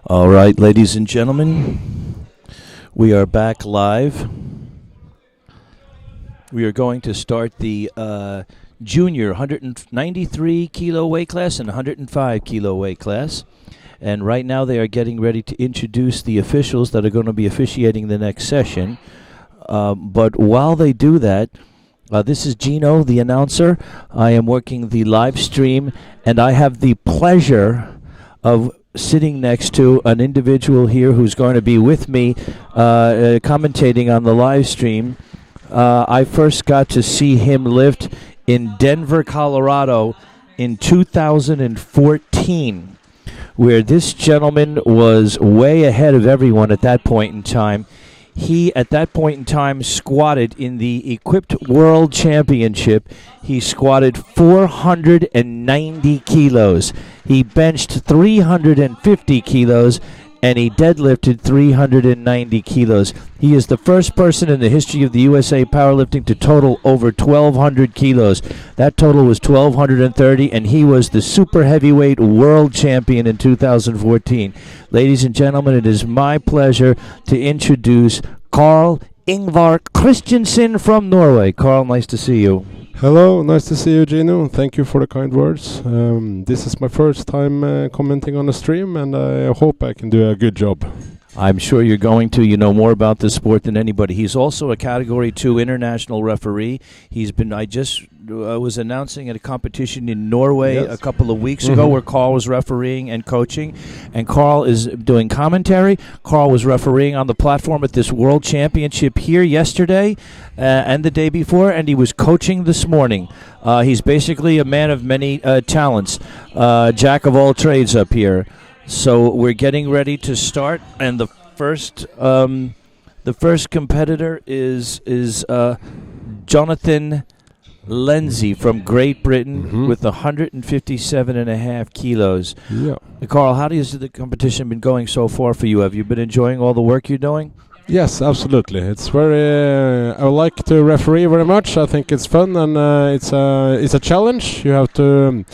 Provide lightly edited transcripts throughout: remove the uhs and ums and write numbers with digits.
All right, ladies and gentlemen, we are back live. We are going to start the junior 193 kilo weight class and 105 kilo weight class. And right now they are getting ready to introduce the officials that are going to be officiating the next session. But while they do that, this is Gino, the announcer. I am working the live stream, and I have the pleasure of sitting next to an individual here who's going to be with me commentating on the live stream. I first got to see him lift in Denver, Colorado in 2014, where this gentleman was way ahead of everyone at that point in time. He, at that point in time, squatted in the Equipped World Championship. He squatted 490 kilos. He benched 350 kilos, and he deadlifted 390 kilos. He is the first person in the history of the USA powerlifting to total over 1,200 kilos. That total was 1,230, and he was the super heavyweight world champion in 2014. Ladies and gentlemen, it is my pleasure to introduce Carl Ingvar Christensen from Norway. Carl, nice to see you. Hello, nice to see you, Gino. Thank you for the kind words. This is my first time commenting on a stream, and I hope I can do a good job. I'm sure you're going to. You know more about the sport than anybody. He's also a Category 2 international referee. He's been. I just was announcing at a competition in Norway a couple of weeks ago where Carl was refereeing and coaching, and Carl is doing commentary. Carl was refereeing on the platform at this World Championship here yesterday and the day before, and he was coaching this morning. He's basically a man of many talents, jack of all trades up here. So we're getting ready to start, and the first competitor is Jonathan Lindsay from Great Britain with 157.5 kilos. Yeah. Carl, how has the competition been going so far for you? Have you been enjoying all the work you're doing? Yes, absolutely. It's very. I like to referee very much. I think it's fun, and it's a challenge. You have to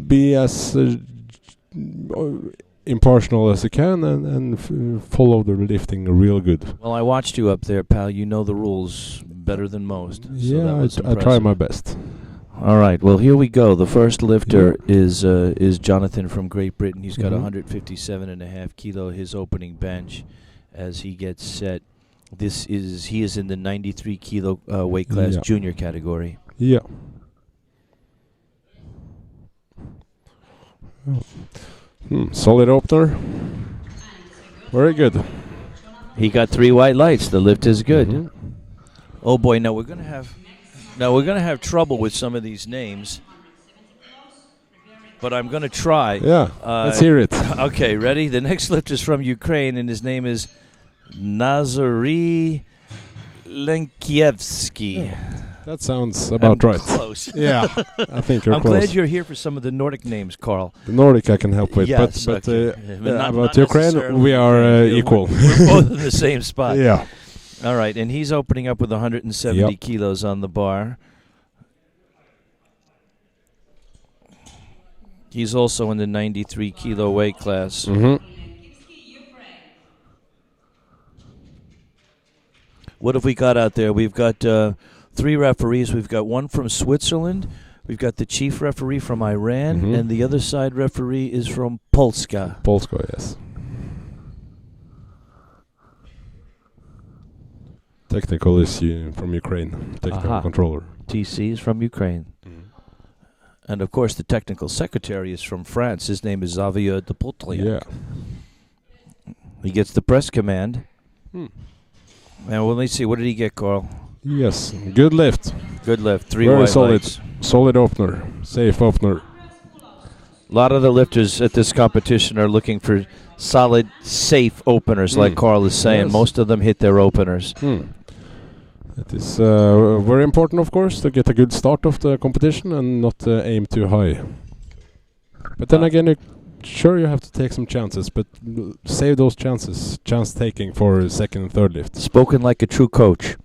be as impartial as you can and follow the lifting real good. Well, I watched you up there, pal. You know the rules better than most. Yeah, I try my best. All right. Well, here we go. The first lifter is Jonathan from Great Britain. He's got 157.5 kilo. His opening bench as he gets set. He is in the 93 kilo weight class junior category. Yeah. Solid opener. Very good. He got 3 white lights. The lift is good. Oh boy! Now we're gonna have trouble with some of these names, but I'm gonna try. Yeah. Let's hear it. Okay, ready? The next lift is from Ukraine, and his name is Nazeri Kievsky. That sounds about right. Close. Yeah, I think you're I'm close. glad you're here for some of the Nordic names, Carl. The Nordic I can help with, yes, but not about Ukraine, we are equal. We're both in the same spot. Yeah. All right, and he's opening up with 170 kilos on the bar. He's also in the 93 kilo weight class. What have we got out there? We've got 3 referees. We've got one from Switzerland. We've got the chief referee from Iran, and the other side referee is from Polska. Polska, yes. Technical is from Ukraine. Technical controller. TC is from Ukraine. And, of course, the technical secretary is from France. His name is Xavier de Potriac. Yeah. He gets the press command. And well, let's see. What did he get, Carl? Yes. Good lift. Good lift. 3 very white solid. lights. Solid opener. Safe opener. A lot of the lifters at this competition are looking for solid, safe openers, like Carl is saying. Yes. Most of them hit their openers. It is very important, of course, to get a good start of the competition and not aim too high. But then again, you have to take some chances, but save those chances, chance-taking for second and third lift. Spoken like a true coach.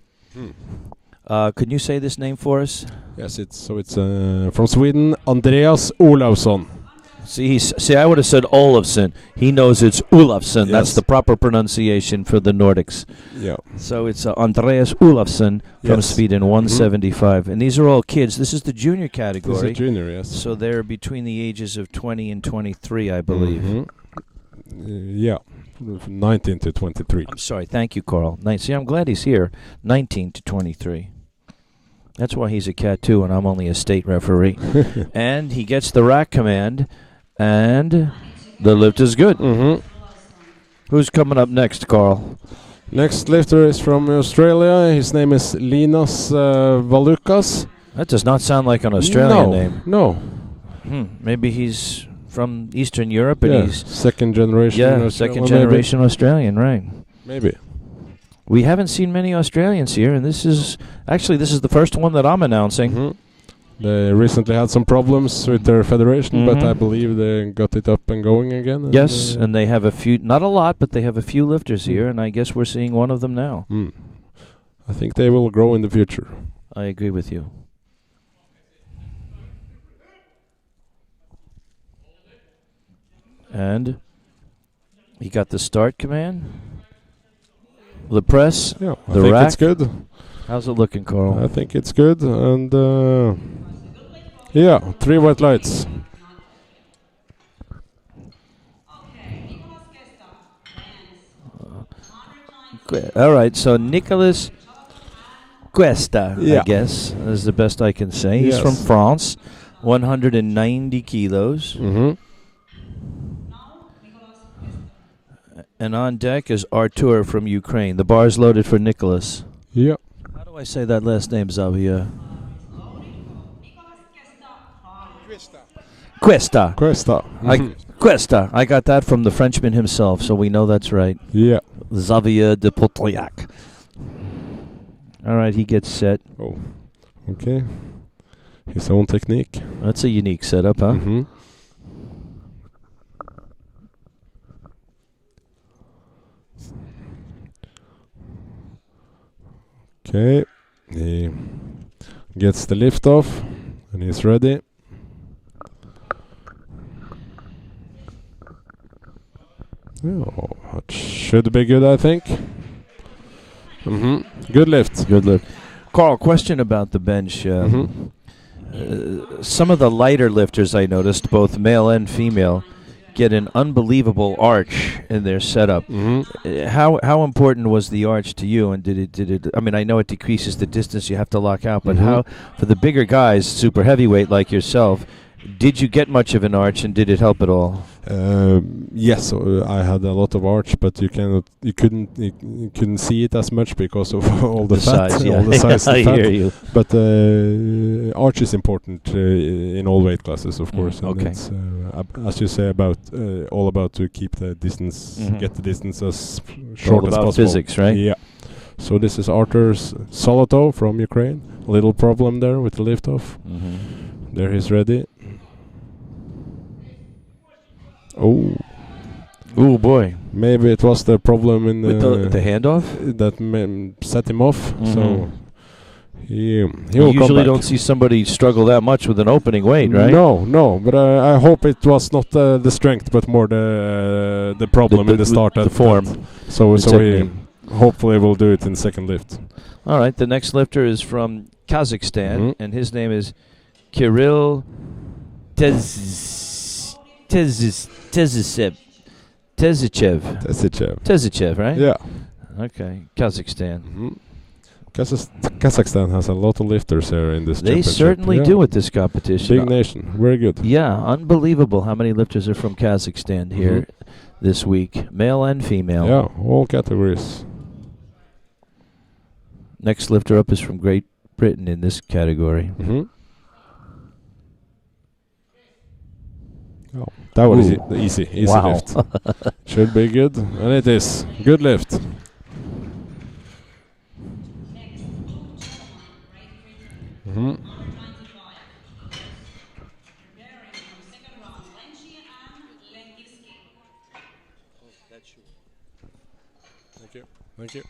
Could you say this name for us? Yes, it's from Sweden, Andreas Olofsson. See, I would have said Olafsson. He knows it's Olafsson. Yes. That's the proper pronunciation for the Nordics. Yeah. So it's Andreas Olafsson from Yes. Sweden, 175. And these are all kids. This is the junior This category. is junior, yes. So they're between the ages of 20 and 23, I believe. Yeah. 19 to 23. I'm sorry. Thank you, Carl. See, I'm glad he's here. 19 to 23. That's why he's a cat, too, and I'm only a state referee. And he gets the rack command, and the lift is good. Who's coming up next, Carl? Next lifter is from Australia. His name is Linas Valukas. That does not sound like an Australian name. No. Maybe he's from Eastern Europe, and he's second generation. second generation Australian, right? Maybe. We haven't seen many Australians here, and this is the first one that I'm announcing. They recently had some problems with their federation, but I believe they got it up and going again. Yes, and they have a few, not a lot, but they have a few lifters here, and I guess we're seeing one of them now. I think they will grow in the future. I agree with you. And he got the start command, the press, Yeah, I the think rack. it's good. How's it looking, Carl? I think it's good, and 3 white lights. All right, so Nicolas Quest, I Yeah. guess, is the best I can say. He's Yes. from France, 190 kilos. And on deck is Artur from Ukraine. The bar's loaded for Nicholas. Yeah. How do I say that last name, Xavier? Questa. Questa. Questa. I got that from the Frenchman himself, so we know that's right. Yeah. Xavier de Potlyac. All right, he gets set. Oh. Okay. His own technique. That's a unique setup, huh? Okay. He gets the lift off, and he's ready. Oh, that should be good, I think. Good lift. Good lift. Carl, question about the bench. Some of the lighter lifters I noticed, both male and female, get an unbelievable arch in their setup. How important was the arch to you? And did it? I mean, I know it decreases the distance you have to lock out, but how for the bigger guys, super heavyweight like yourself, did you get much of an arch, and did it help at all? Yes, I had a lot of arch, but you couldn't see it as much because of all the fat, size, all the size. I and fat. hear you. But arch is important in all weight classes, of course. And okay. it's, as you say, all about to keep the distance, get the distance as short as possible. Physics, right? Yeah. So this is Artur's Soloto from Ukraine. A little problem there with the liftoff. There he's ready. Oh boy! Maybe it was the problem in with the handoff that set him off. So he will you come usually back. don't see somebody struggle that much with an opening weight, right? No. But I hope it was not the strength, but more the problem in the start. The form. So he hopefully will do it in second lift. All right. The next lifter is from Kazakhstan, and his name is Kirill Tezichev, right? Yeah. Okay, Kazakhstan. Kazakhstan has a lot of lifters here in this They championship. certainly do at this competition. Big nation, very good. Yeah, unbelievable how many lifters are from Kazakhstan here this week, male and female. Yeah, all categories. Next lifter up is from Great Britain in this category. Oh, that one is easy Wow. lift. Should be good, and it is. Good lift. Thank you.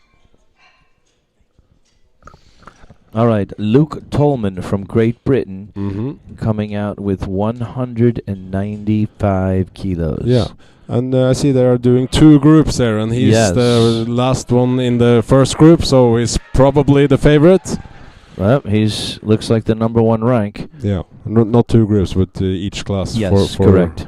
All right, Luke Tolman from Great Britain Mm-hmm. coming out with 195 kilos. Yeah. And I see they are doing 2 groups there, and he's Yes. the last one in the first group, so he's probably the favorite. Well, he's looks like the number 1 rank. Yeah, not 2 groups, but each class. Yes, for correct.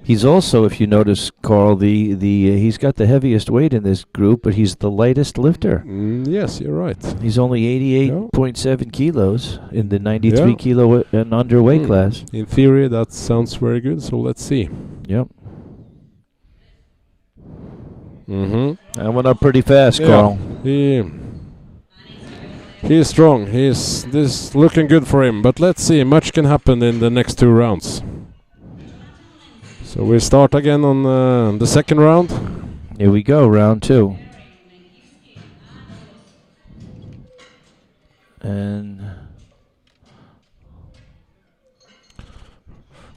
He's also, if you notice, Carl, he's got the heaviest weight in this group, but he's the lightest lifter. Yes, you're right. He's only 88.7 kilos in the 93 Yeah. kilo and under weight class. In theory, that sounds very good, so let's see. Yep. Mm-hmm. That went up pretty fast, Yeah. Carl. He's strong. This is looking good for him, but let's see. Much can happen in the next 2 rounds. So we start again on the second round. Here we go, round 2. And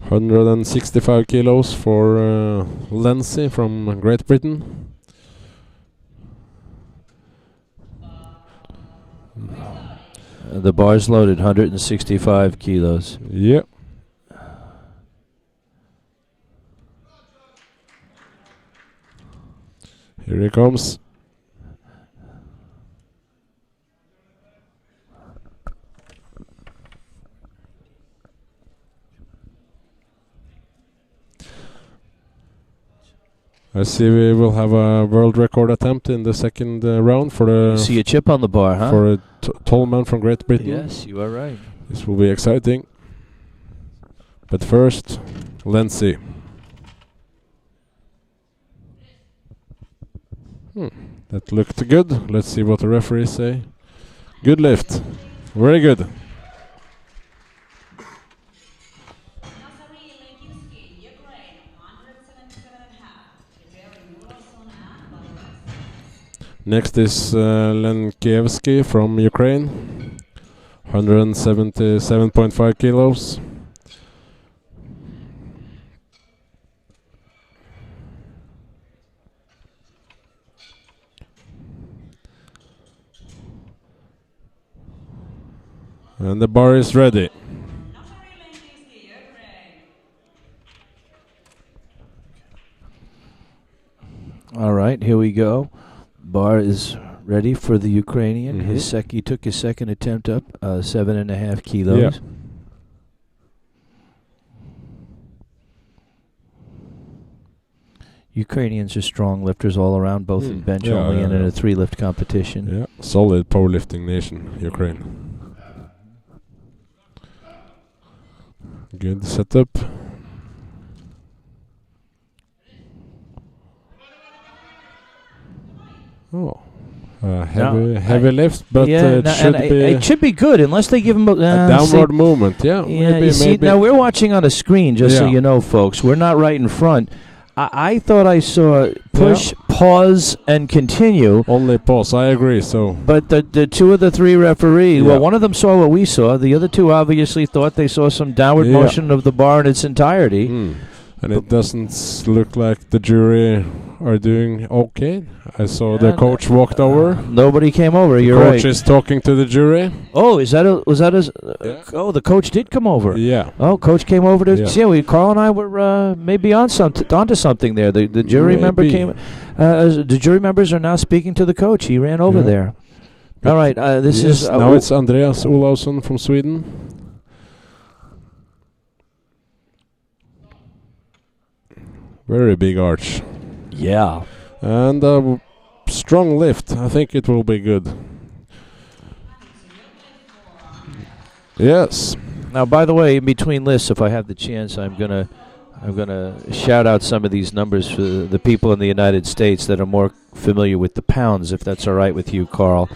165 kilos for Lindsay from Great Britain. The bar's loaded, 165 kilos. Yeah. Here he comes. I see we will have a world record attempt in the second round for the See a chip on the bar, huh? for a Tolman from Great Britain. Yes, you are right. This will be exciting. But first, Lindsay. That looked good. Let's see what the referees say. Good lift. Very good. Nazeri, Kievsky, Ukraine, 177.5. Next is Len Kievsky from Ukraine. 177.5 kilos. And the bar is ready. All right, here we go. Bar is ready for the Ukrainian. Mhm. He took his second attempt up, 7.5 kilos. Yeah. Ukrainians are strong lifters all around, both in bench Yeah, only yeah, and in yeah. a 3-lift competition. Yeah, solid powerlifting nation, Ukraine. Good setup. Oh, heavy lift, but it should be good unless they give him a downward movement. Yeah, Yeah, maybe, you see, maybe. now we're watching on a screen, just so Yeah. you know, folks. We're not right in front. I thought I saw push, pause, and continue. Only pause. I agree. So But the 2 of the 3 referees, Yeah. well, one of them saw what we saw. The other 2 obviously thought they saw some downward Yeah. motion of the bar in its entirety. and it doesn't look like the jury are doing okay. I saw the And, coach walked over. Nobody came over. The You're coach right. is talking to the jury. Oh, was that Yeah. Oh, the coach did come over. Yeah. Oh, coach came over to Yeah. see. Carl and I were maybe onto something there. The jury member Maybe. came. The jury members are now speaking to the coach. He ran over Yeah. there. All right. This Yes, is now it's Andreas Olausson from Sweden. Very big arch. yeah. And a strong lift. I think it will be good. Yes. Now, by the way, in between lists, if I have the chance, I'm gonna shout out some of these numbers for the people in the United States that are more familiar with the pounds, if that's all right with you, Carl.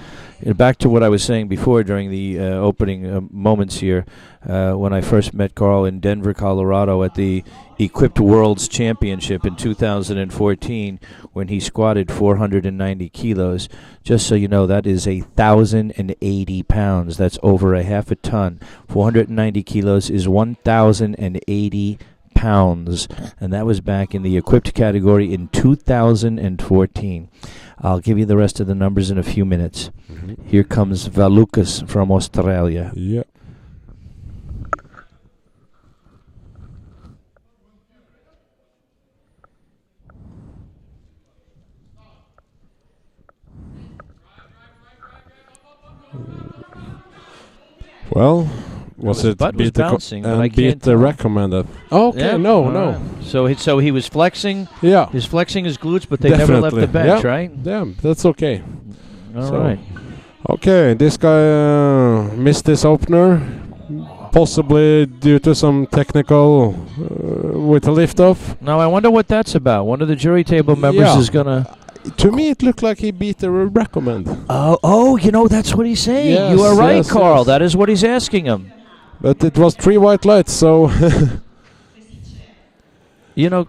Back to what I was saying before during the opening moments here, when I first met Carl in Denver, Colorado at the Equipped Worlds Championship in 2014 when he squatted 490 kilos. Just so you know, that is 1,080 pounds. That's over a half a ton. 490 kilos is 1,080 pounds, and that was back in the equipped category in 2014. I'll give you the rest of the numbers in a few minutes. Here comes Valukas from Australia. Yeah. Well, was it butt was beat the bouncing, but I and can't beat the tell. recommended? Okay, Yeah, no. alright. So he was flexing. Yeah. He's flexing his glutes, but they never left the Definitely. bench, Yeah. right? Yeah, that's okay. All So- right. Okay, this guy missed his opener, possibly due to some technical with a lift off. Now I wonder what that's about. One of the jury table members Yeah. is gonna. To me, it looked like he beat the recommend, Oh, that's what he's saying. Yes, you are right, yes, Carl. yes. That is what he's asking him. but it was 3 white lights, so You know,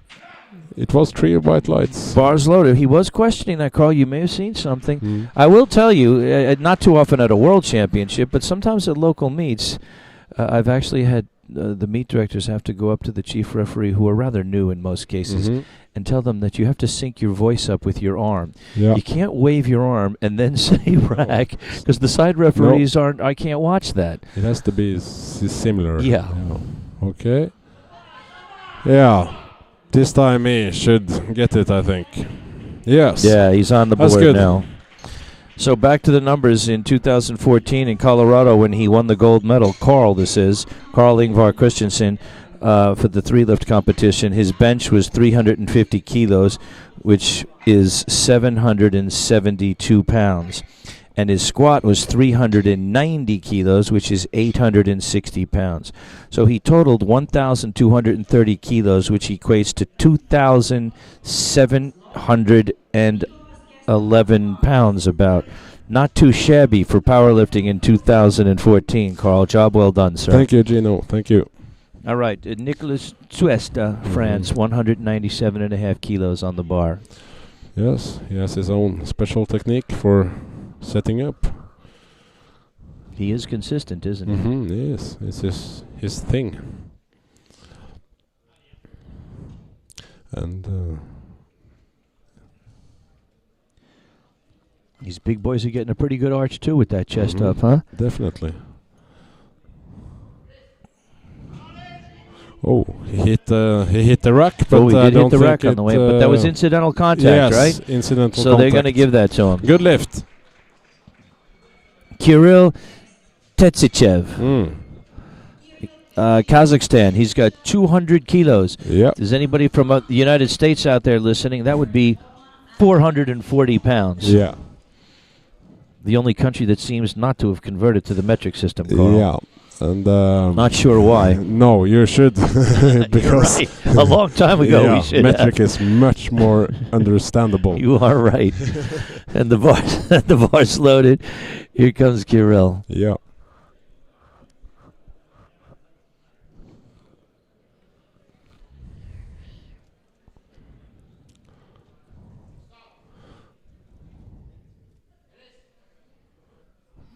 it was 3 white lights. bars loaded. He was questioning that, Carl. You may have seen something. Mm. I will tell you, not too often at a world championship, but sometimes at local meets, I've actually had the meet directors have to go up to the chief referee, who are rather new in most cases, Mhm. and tell them that you have to sync your voice up with your arm. Yeah. You can't wave your arm and then say rack, because the side referees aren't. I can't watch that. It has to be similar. Yeah. Okay. Yeah. This time he should get it, I think. Yes. Yeah, he's on the That's board good. now. So back to the numbers in 2014 in Colorado when he won the gold medal. Carl Ingvar Christensen, for the 3-lift competition. His bench was 350 kilos, which is 772 pounds. And his squat was 390 kilos, which is 860 pounds. So he totaled 1,230 kilos, which equates to 2,711 pounds about. Not too shabby for powerlifting in 2014, Carl. Job well done, sir. Thank you, Gino. Thank you. All right, Nicolas Quest, France, 197.5 kilos on the bar. Yes, he has his own special technique for setting up. He is consistent, isn't he? Mm-hmm, yes, it's his thing. And These big boys are getting a pretty good arch, too, with that chest Mhm. up, huh? definitely. Oh, he hit the rack, but Oh, he I did hit don't the think rack on the way, but that was incidental contact, yes, right? incidental So they're going to contact. give that to him. Good lift. Kirill Tetsichev, Mm. Kazakhstan. He's got 200 kilos. Yeah. Is anybody from the United States out there listening? That would be 440 pounds. Yeah. The only country that seems not to have converted to the metric system, Carl. Yeah. And Not sure why. no, you should You're because right. A long time ago yeah, we should metric have. is much more understandable. You are right. And the bar's loaded. Here comes Kirill. Yeah.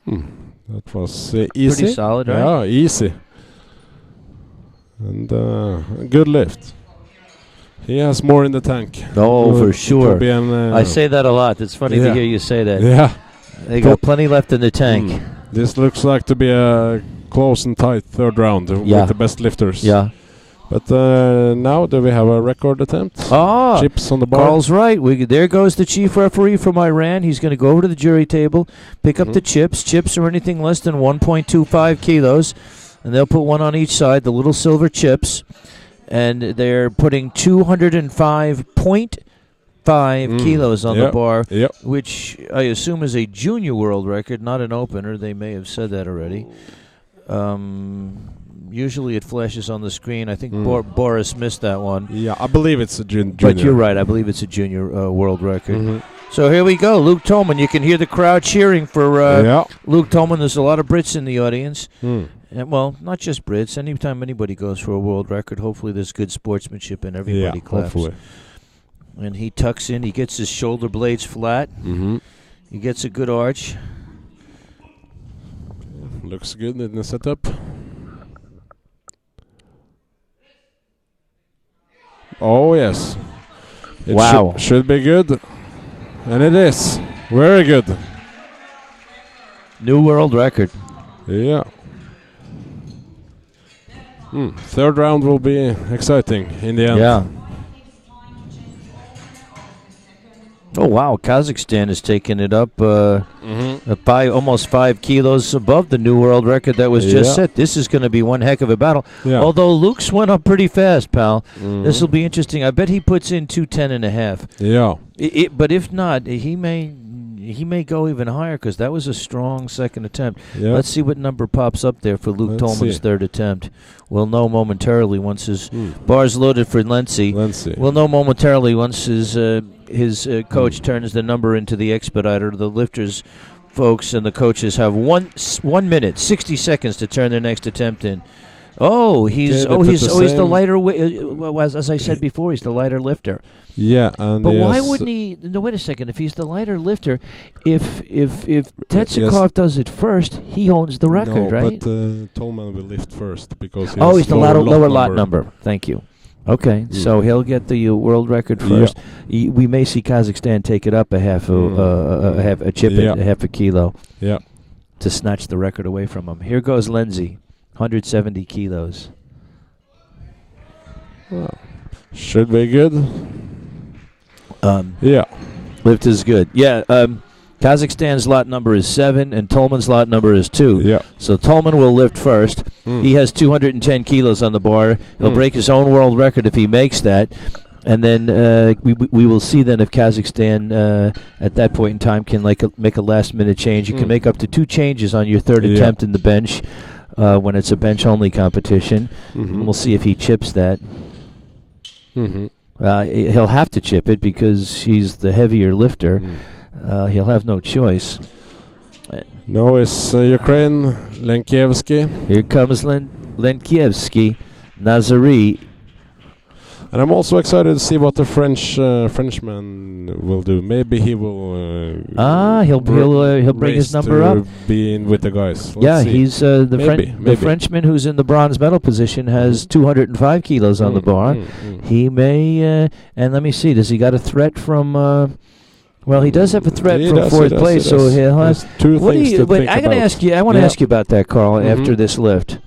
That was easy. Pretty solid, right? Yeah, easy. And good lift. He has more in the tank. Oh, for Could sure. be an, I say that a lot. It's funny to yeah. hear you say that. Yeah. They got plenty left in the tank. This looks like to be a close and tight third round Yeah. with the best lifters. Yeah. But now do we have a record attempt? Ah, Chips on the bar. Carl's right. There goes the chief referee from Iran. He's going to go over to the jury table, pick up the chips. Chips are anything less than 1.25 kilos, and they'll put one on each side, the little silver chips, and they're putting 205.5 kilos on the bar, Yep. which I assume is a junior world record, not an opener. They may have said that already. Usually it flashes on the screen. I think Boris missed that one. Yeah, I believe it's a junior. But you're right. I believe it's a junior world record. Mhm. So here we go. Luke Tolman. You can hear the crowd cheering for Yeah. Luke Tolman. There's a lot of Brits in the audience. Mm. And, well, not just Brits. Anytime anybody goes for a world record, hopefully there's good sportsmanship and everybody Yeah, claps. hopefully. And he tucks in. He gets his shoulder blades flat. Mm-hmm. He gets a good arch. Looks good in the setup. Oh, yes. It Wow. Should be good. And it is. Very good. New world record. Yeah. Third round will be exciting in the end. Yeah. Oh, wow. Kazakhstan has taken it up by almost 5 kilos above the new world record that was just set. This is going to be one heck of a battle. Yeah. Although Luke's went up pretty fast, pal. This will be interesting. I bet he puts in 2:10.5. Yeah. But if not, he may go even higher because that was a strong second attempt. Yeah. Let's see what number pops up there for Luke Let's Tolman's see. third attempt. We'll know momentarily once his bar's loaded for Lenzi. Let's see. We'll know momentarily once his coach turns the number into the expediter. The lifters, folks, and the coaches have 1 minute, 60 seconds to turn their next attempt in. Oh, he's the lighter. Well, as I said before, he's the lighter lifter. Yeah, and But why wouldn't he? No, wait a second. If he's the lighter lifter, if Tetsikov does it first, he owns the record, right? But Tolman will lift first because he He's the lower lot number. Thank you. Okay, so he'll get the world record first. We may see Kazakhstan take it up a half a kilo. Yeah. To snatch the record away from him. Here goes Lenzi, 170 kilos. Well, should be good. Yeah. Lift is good. Yeah. Kazakhstan's lot number is 7, and Tolman's lot number is 2. Yeah. So Tolman will lift first. He has 210 kilos on the bar. He'll break his own world record if he makes that. And then we will see then if Kazakhstan at that point in time can make a last-minute change. You can make up to 2 changes on your third attempt in the bench when it's a bench-only competition. And we'll see if he chips that. He'll have to chip it because he's the heavier lifter. He'll have no choice. Now it's Ukraine, Ling Kievsky. Here comes Len Kievsky, Nazeri. And I'm also excited to see what the Frenchman will do. Maybe he will. He'll bring his number up. Be in with the guys. Let's see. He's the Frenchman who's in the bronze medal position has 205 kilos on the bar. He may and let me see. Does he got a threat from? Well, he does have a threat from fourth place, so he'll have. Two things to think I'm going to about. ask you. I want to ask you about that, Carl. After this lift.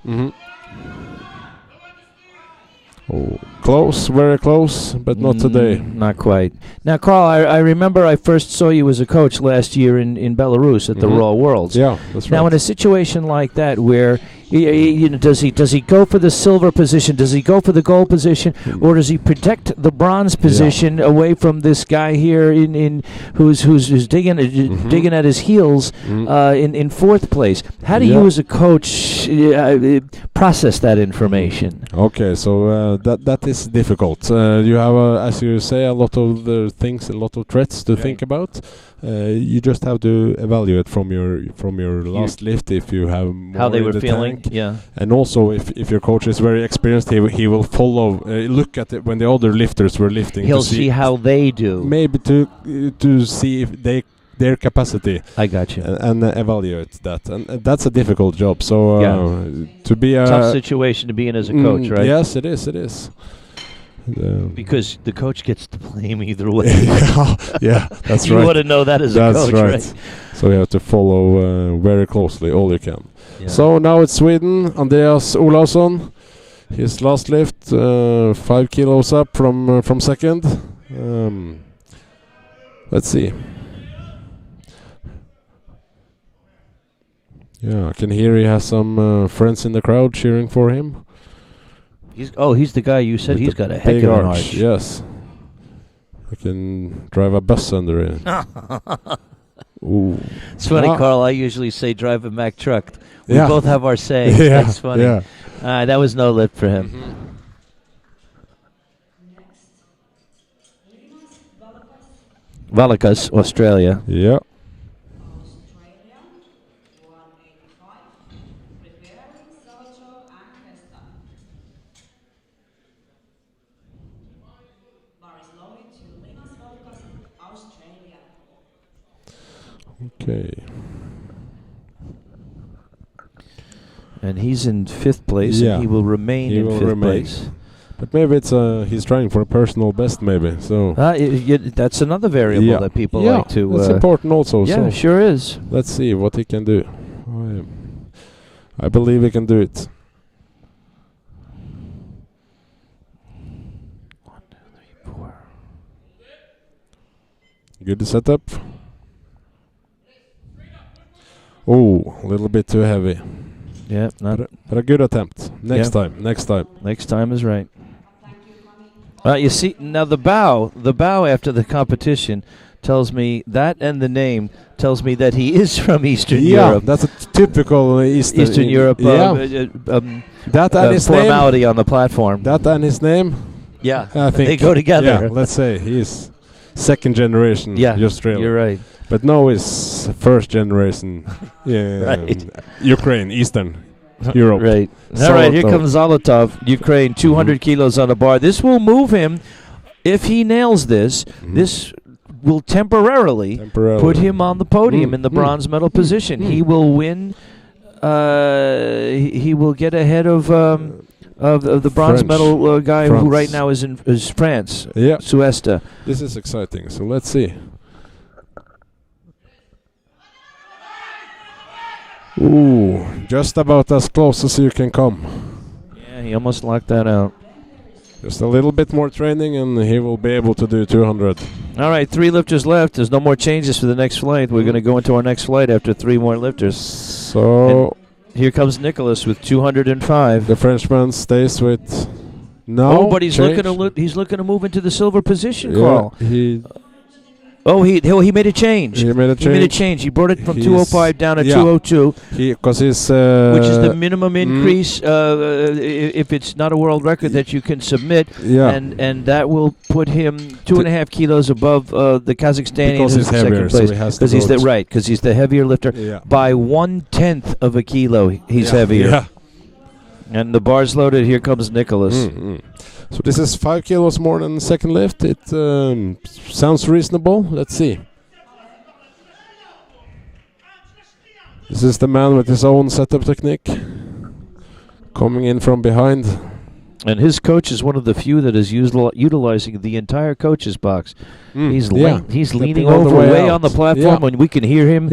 Oh, close, very close, but not today. Not quite. Now, Carl, I remember I first saw you as a coach last year in Belarus at the Raw Worlds. Yeah, that's right. Now, in a situation like that, where does he go for the silver position? Does he go for the gold position, or does he protect the bronze position away from this guy here who's digging at his heels in fourth place? How do you, as a coach, process that information? Okay, so that is difficult. You have, as you say, a lot of things, a lot of threats to think about. You just have to evaluate from your last lift if you have more how they in were the feeling. tank. Yeah, and also if your coach is very experienced, he will follow, look at it when the other lifters were lifting. He'll see how they do. Maybe to see if their capacity. I got you. And evaluate that, and that's a difficult job. So to be a tough situation to be in as a coach, right? Yes, it is. It is. Because the coach gets to blame either way. Yeah, that's you right. You want to know that as a coach, right? So you have to follow very closely all you can. Yeah. So now it's Sweden, Andreas Olausson. His last lift, 5 kilos up from second. Let's see. Yeah, I can hear he has some friends in the crowd cheering for him. He's the guy you said he's got a heck big of an arch. arch. Yes. I can drive a bus under it. Ooh. It's funny, Carl. I usually say drive a Mack truck. We Yeah. both have our sayings. Yeah, That's funny. yeah. That was no lift for him. Valakas, Australia. Yeah. Australia, 185. Preparing Salcho and Cresta. Bar is loaded to Linas Volkas, Australia. Okay. And he's in fifth place, Yeah. and he will remain He in will fifth remain. place. But maybe it's he's trying for a personal best, maybe. So that's another variable that people like to. That's important also. Yeah, so sure is. let's see what he can do. I believe he can do it. 1, 2, 3, 4. Good setup. Oh, a little bit too heavy. Yeah, But a good attempt. Next time. Next time is right. You see, now the bow after the competition tells me that, and the name tells me that he is from Eastern Europe. Yeah, that's a typical Eastern Europe that and his formality name, on the platform. That and his name, yeah, I think they go together. Yeah, let's say he is second generation Australian. You're right. But now he's first generation Right. Ukraine, Eastern Europe. Right. All right, here comes Zolotov, Ukraine, 200 kilos on the bar. This will move him. If he nails this, this will temporarily put him on the podium in the bronze medal position. He will win. He will get ahead of the bronze medal guy who right now is France. Yeah. Suesta. This is exciting. So let's see. Ooh, just about as close as you can come. Yeah, he almost locked that out. Just a little bit more training and he will be able to do 200. All right, 3 lifters left. There's no more changes for the next flight. We're going to go into our next flight after 3 more lifters. So and here comes Nicolas with 205. The Frenchman stays with no. Oh, but he's looking to move into the silver position, Carl. He made a change. He made a change. He brought it from 205 down to 202. Because he's which is the minimum increase if it's not a world record that you can submit. Yeah. And that will put him 2.5 kilos above the Kazakhstani because he's heavier, because he's the heavier lifter by 1/10 of a kilo. He's heavier. Yeah. And the bar's loaded. Here comes Nicolas. So this is 5 kilos more than the second lift. It sounds reasonable. Let's see. This is the man with his own setup technique, coming in from behind. And his coach is one of the few that is utilizing the entire coach's box. He's leaning over way on the platform, and we can hear him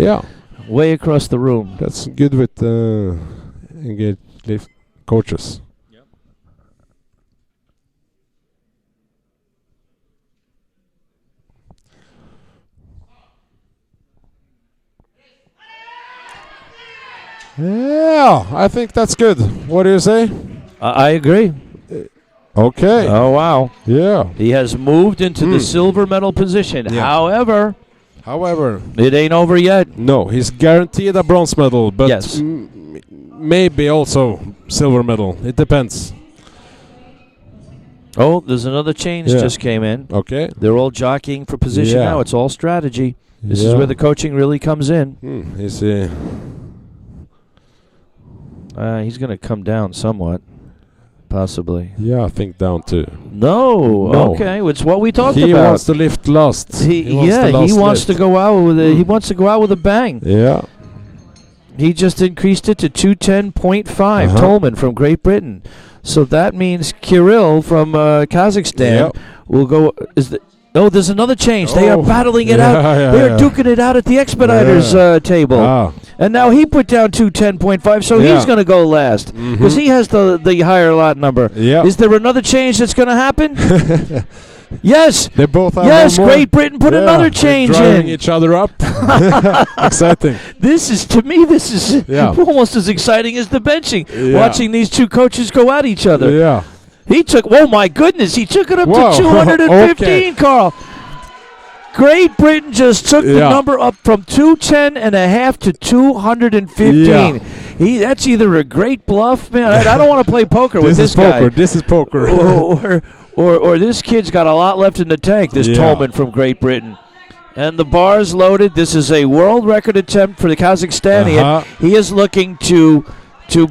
way across the room. That's good with engaged lift coaches. Yeah, I think that's good. What do you say? I agree. Okay. Oh, wow. Yeah. He has moved into the silver medal position. Yeah. However, it ain't over yet. No, he's guaranteed a bronze medal, but maybe also silver medal. It depends. Oh, there's another change just came in. Okay. They're all jockeying for position now. It's all strategy. This is where the coaching really comes in. He's going to come down somewhat, possibly. Yeah, I think down too. No. Okay, it's what we talked about. He wants to lift last. He wants to go out with he wants to go out with a bang. Yeah. He just increased it to 210.5. Tolman from Great Britain. So that means Kirill from Kazakhstan will go. There's another change. They are battling it out. They are duking it out at the expediters table. And now he put down 210.5, so he's going to go last because he has the higher lot number. Yeah. Is there another change that's going to happen? Yes. They both have one more. Great Britain put another change driving in. each other up. Exciting. This is almost as exciting as the benching. Watching these two coaches go at each other. Yeah. He took, oh my goodness, he took it up to 215, Carl. Great Britain just took the number up from 210.5 to 215. That's either a great bluff, man. I don't want to play poker with this guy. This is poker. Or this kid's got a lot left in the tank, this Tolman from Great Britain. And the bar's loaded. This is a world record attempt for the Kazakhstani. He is looking to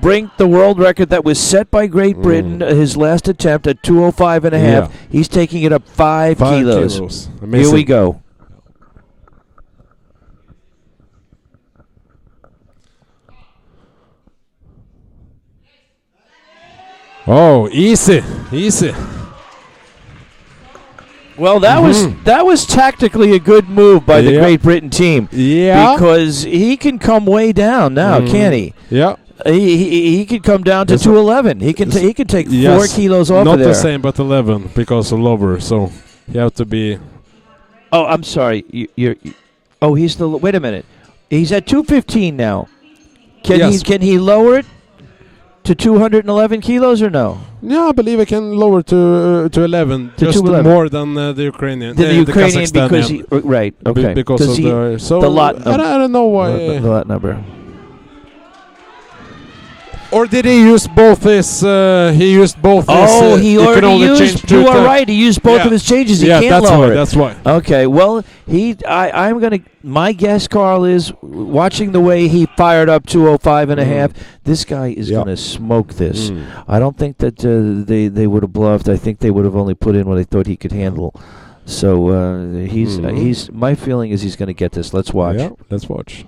bring the world record that was set by Great Britain, his last attempt at 205.5. He's taking it up 5 kilos. Here we go. Oh, easy. Well, that was tactically a good move by the Great Britain team. Yeah. Because he can come way down now, can't he? Yeah. He can come down to 211. He can take 4 kilos off Not of there. the same, but 11 because of lower. So you have to be. Oh, I'm sorry. He's the. Wait a minute. He's at 215 now. Can he lower it to 211 kilos or no? Yeah, I believe I can lower to 11. To just 211. more than the Ukrainian. The Ukrainian Kazakhstanian. because he right. Okay. Because of the lot. I don't know why. The lot number. Or did he use both his? He used both. Oh, his, he already used. You are right. He used both of his changes. He can't lower it. That's why. Okay. Well, I'm gonna. My guess, Carl, is watching the way he fired up 205 and a half. This guy is gonna smoke this. I don't think that they would have bluffed. I think they would have only put in what they thought he could handle. So he's. My feeling is he's gonna get this. Let's watch. Yeah, let's watch.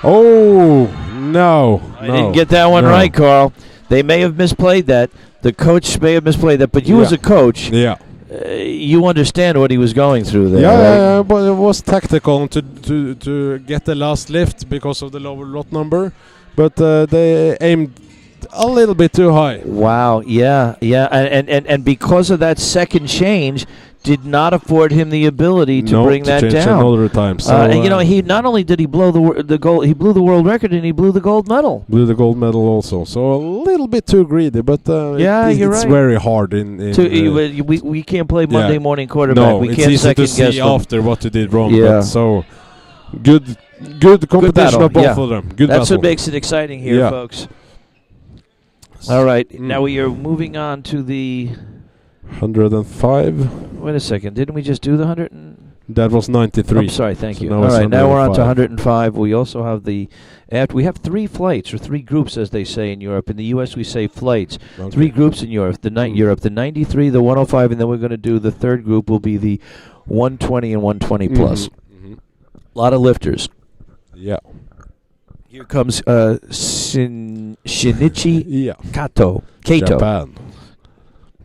Oh, no. I didn't get that one right, Carl. They may have misplayed that. The coach may have misplayed that. But you as a coach, you understand what he was going through there. Yeah, but it was tactical to get the last lift because of the lower lot number. But they aimed a little bit too high. Wow, yeah. And because of that second change, did not afford him the ability to bring that down. Another time. So, and he not only did he blow the gold, he blew the world record and he blew the gold medal. Blew the gold medal also. So a little bit too greedy, but you're right. It's very hard we can't play Monday morning quarterback. No, We it's can't easy second to see guess them. after what you did wrong. Yeah. But so good competition of both of them. Good That's battle. what makes it exciting here, folks. All right, now we are moving on to the 105. Wait a second. Didn't we just do the 100? That was 93. I'm sorry. Thank you. Now All right. Now we're on to 105. 105. We also have we have 3 flights or 3 groups, as they say in Europe. In the U.S., we say flights. Okay. 3 groups in Europe. The 93, the 105, and then we're going to do the third group will be the 120 and 120 plus. Mm-hmm. A lot of lifters. Yeah. Here comes Shinichi Kato.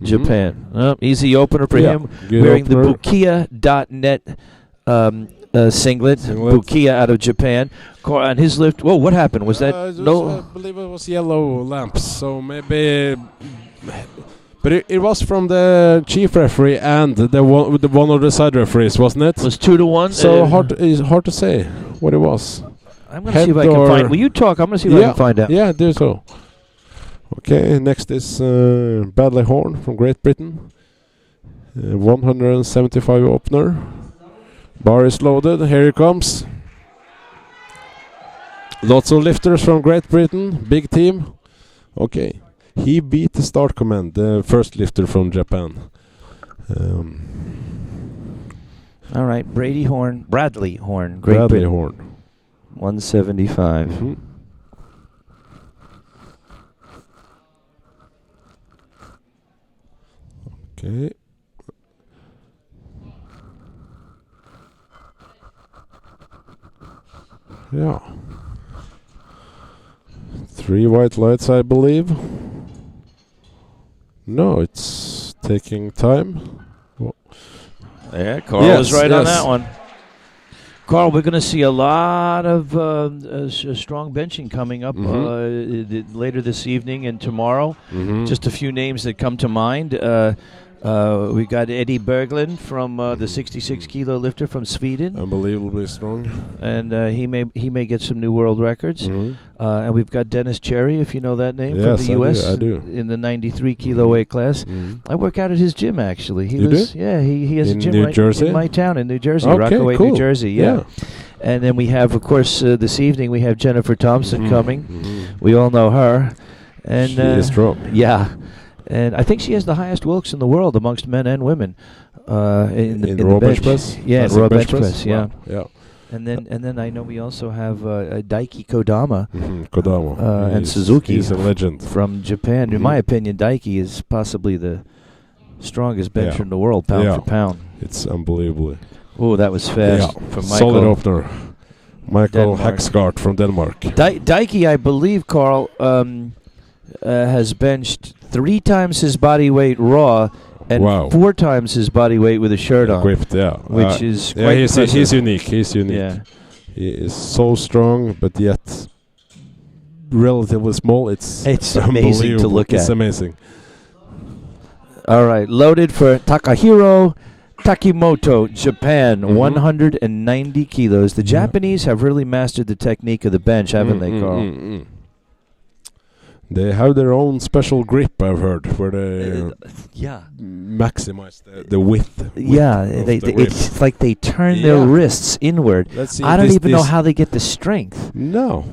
Japan. Easy opener for him. Wearing the Bukia.net singlet. Bukia out of Japan. On his lift. Whoa, what happened? Was that no? I believe it was yellow lamps. So maybe. But it was from the chief referee and the one of the side referees, wasn't it? It was 2-1. So it's hard to say what it was. I'm going to see if I can find. Will you talk? I'm going to see if I can find out. Yeah, do so. Okay, next is Bradley Horne from Great Britain. 175 opener. Bar is loaded. Here he comes. Lots of lifters from Great Britain. Big team. Okay. He beat the start command, the first lifter from Japan. All right, Bradley Horne, Great Bradley Britain. Horne. 175. Mm-hmm. Okay. Yeah. 3 white lights, I believe. No, it's taking time. Yeah, Carl was right on that one. Carl, we're going to see a lot of strong benching coming up later this evening and tomorrow. Just a few names that come to mind. We got Eddie Berglund from the 66-kilo lifter from Sweden. Unbelievably strong. And he may get some new world records. And we've got Dennis Cherry, if you know that name, from the U.S. I do. In the 93-kilo weight class. I work out at his gym, actually. He lives, do? Yeah, he has a gym New Jersey? in my town in New Jersey, Okay, Rockaway, cool. New Jersey. Yeah. And then we have, of course, this evening we have Jennifer Thompson coming. We all know her. And she is strong. Yeah. And I think she has the highest Wilks in the world amongst men and women in the raw bench press. Yeah, in raw bench press. Yeah. Wow. Yeah. And then I know we also have Daiki Kodama, Kodama, and Suzuki. He's a legend from Japan. In my opinion, Daiki is possibly the strongest bencher in the world, pound for pound. It's unbelievable. Oh, that was fast from Michael. Solid opener. Michael Denmark. Haxgard from Denmark. Daiki, I believe, Carl, has benched 3 times his body weight raw and Wow. 4 times his body weight with a shirt on. Equipped, yeah. Which is yeah, quite he's impressive. unique. He's unique. Yeah. He is so strong, but yet relatively small. It's amazing to unbelievable. look It's at. amazing. All right, loaded for Takahiro Nakamoto, Japan, Mhm. 190 kilos. The Yeah. Japanese have really mastered the technique of the bench, haven't they, Carl? They have their own special grip, I've heard, where they Yeah. maximize the width. Yeah, of they, the grip. it's like they turn their Yeah. wrists inward. Let's see I if don't this- even know this- how they get the strength. No.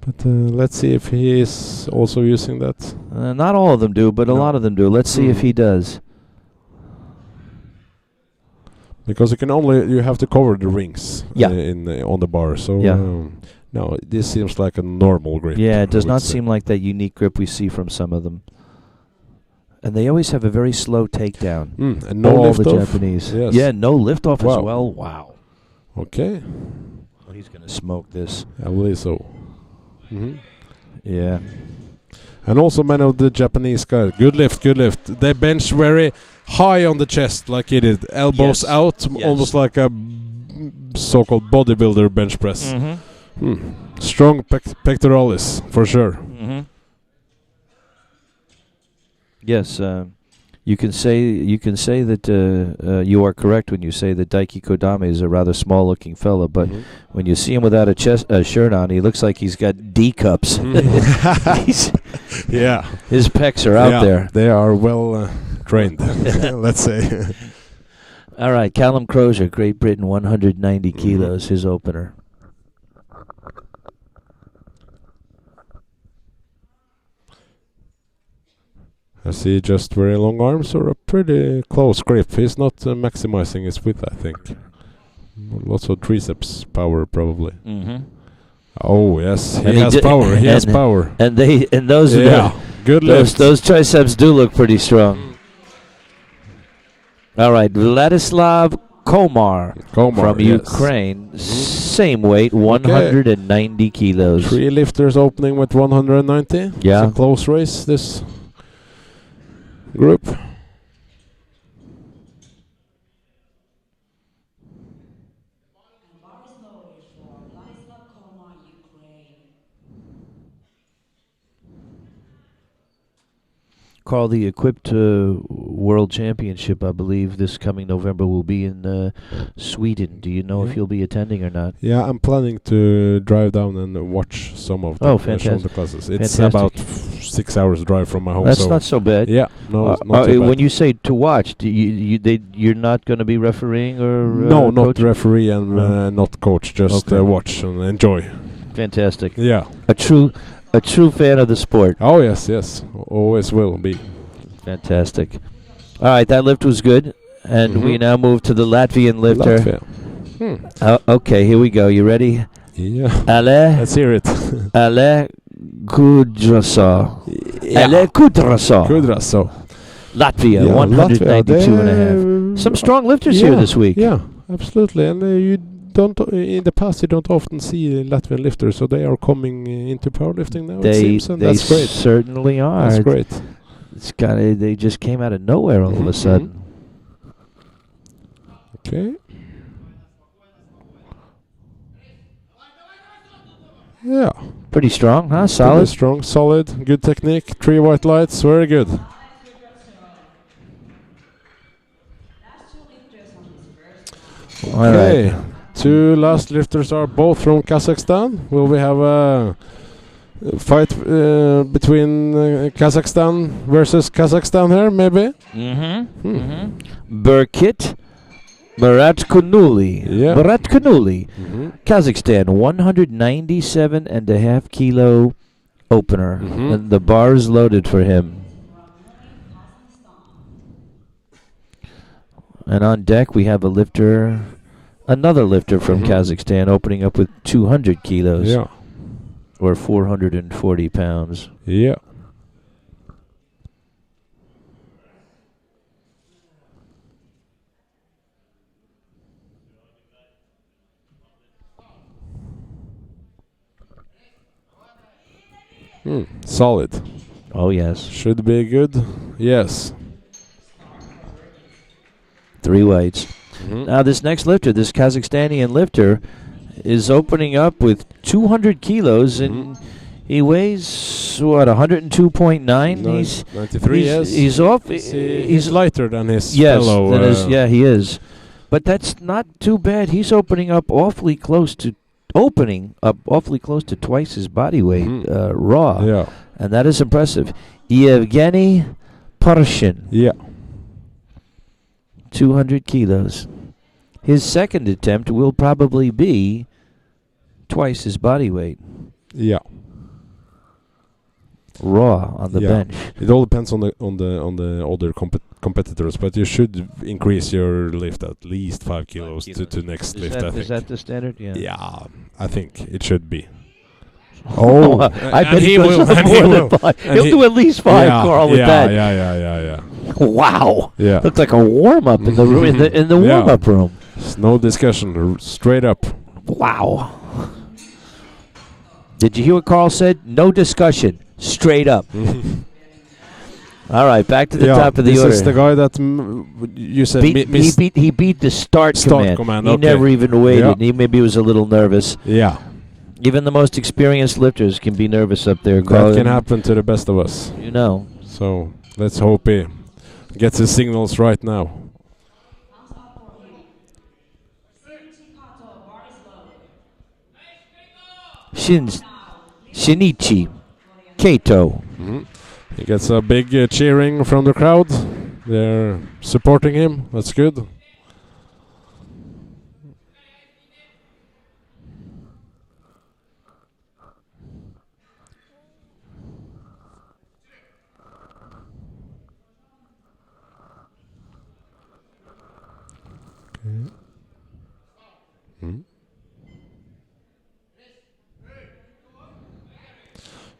But let's see if he is also using that. Not all of them do, but a No. lot of them do. Let's see if he does. Because you have to cover the rings Yeah. on the bar. So Yeah. no, this seems like a normal grip. Yeah, it does I would not say. seem like that unique grip we see from some of them. And they always have a very slow takedown. And no all lift the off. Japanese. Yes. Yeah, no liftoff Wow. as well. Wow. Okay, Well, he's going to smoke this. I believe so. Yeah. And also many of the Japanese guys, good lift. They bench very high on the chest, like he did, elbows Yes. out, Yes. almost like a so-called bodybuilder bench press. Strong pectoralis for sure. Yes, you can say that you are correct when you say that Daiki Kodame is a rather small-looking fella, but when you see him without a shirt on, he looks like he's got D cups. Yeah, His pecs are out there. They are well trained, let's say. All right, Calum Crozier, Great Britain, 190 kilos, his opener. I see just very long arms or a pretty close grip. He's not maximizing his width, I think. Lots of triceps power, probably. Oh yes, And he has power. He has and- power. And those Good lift. those triceps do look pretty strong. All right, Vladislav Komar from yes. Ukraine, same weight, 190 kilos. 3 lifters opening with 190. Yeah. It's a close race, this group. The bar is loaded for Vladislav Koma, Ukraine. Carl, the Equipped World Championship, I believe, this coming November will be in Sweden. Do you know if you'll be attending or not? Yeah, I'm planning to drive down and watch some of the shoulder classes. It's about 6 hours drive from my home. That's so not so bad. Yeah, no, it's not too bad. When you say to watch, you're not going to be refereeing or No, not coaching? referee and not coach, just Okay. watch and enjoy. Fantastic. Yeah. A true fan of the sport. Oh, yes. Always will be. Fantastic. All right, that lift was good. And we now move to the Latvian lifter. Latvia. Okay, here we go. You ready? Yeah. Let's hear it. Ale Kudraso. Yeah. Ale Kudraso. Kudraso. Latvia, Yeah, 192 and a half. Some strong lifters here this week. Yeah, absolutely. And you don't in the past you don't often see Latvian lifters, so they are coming into powerlifting now. It seems, and They that's great. certainly are. That's great. They just came out of nowhere all of a sudden. Okay. Yeah. Pretty strong, huh? Pretty Solid. strong, solid, good technique. 3 white lights, very good. Last 2 lifters on this first round. All Okay. right. 2 last lifters are both from Kazakhstan. Will we have a fight between Kazakhstan versus Kazakhstan here, maybe? Berkit Muratkunuli. Yeah. Muratkunuli. Kazakhstan, 197.5 kilo opener. And the bar is loaded for him. And on deck we have another lifter from Kazakhstan opening up with 200 kilos. Yeah. Or 440 pounds. Yeah. Solid. Oh, yes. Should be good. Yes. 3 weights. Mhm. Now, this next lifter, this Kazakhstanian lifter, is opening up with 200 kilos, and he weighs, what, 102.9? Nice. 93, yes. He's off. He's lighter than his yes, fellow. yeah, he is. But that's not too bad. He's opening up awfully close to twice his body weight raw. Yeah. And that is impressive. Yevgeny Parshin. Yeah. 200 kilos. His second attempt will probably be twice his body weight. Yeah. Raw on the bench. It all depends on the other competitors, but you should increase your lift at least 5 kilos to next lift. I think. Is that the standard? Yeah. Yeah, I think it should be. Oh, I bet he will. More than 5. He'll do at least 5, Carl, with that. Yeah. Wow. Yeah. Looked like a warm up in the room, in the warm up room. There's no discussion. Straight up. Wow. Did you hear what Carl said? No discussion. Straight up. All right, back to the top of the order. This is the guy that you said he beat the start command. He never even waited. He maybe was a little nervous. Yeah. Even the most experienced lifters can be nervous up there, Carl. That can happen to the best of us. You know. So let's hope he gets his signals right now. Shinichi Kato. He gets a big cheering from the crowd. They're supporting him. That's good.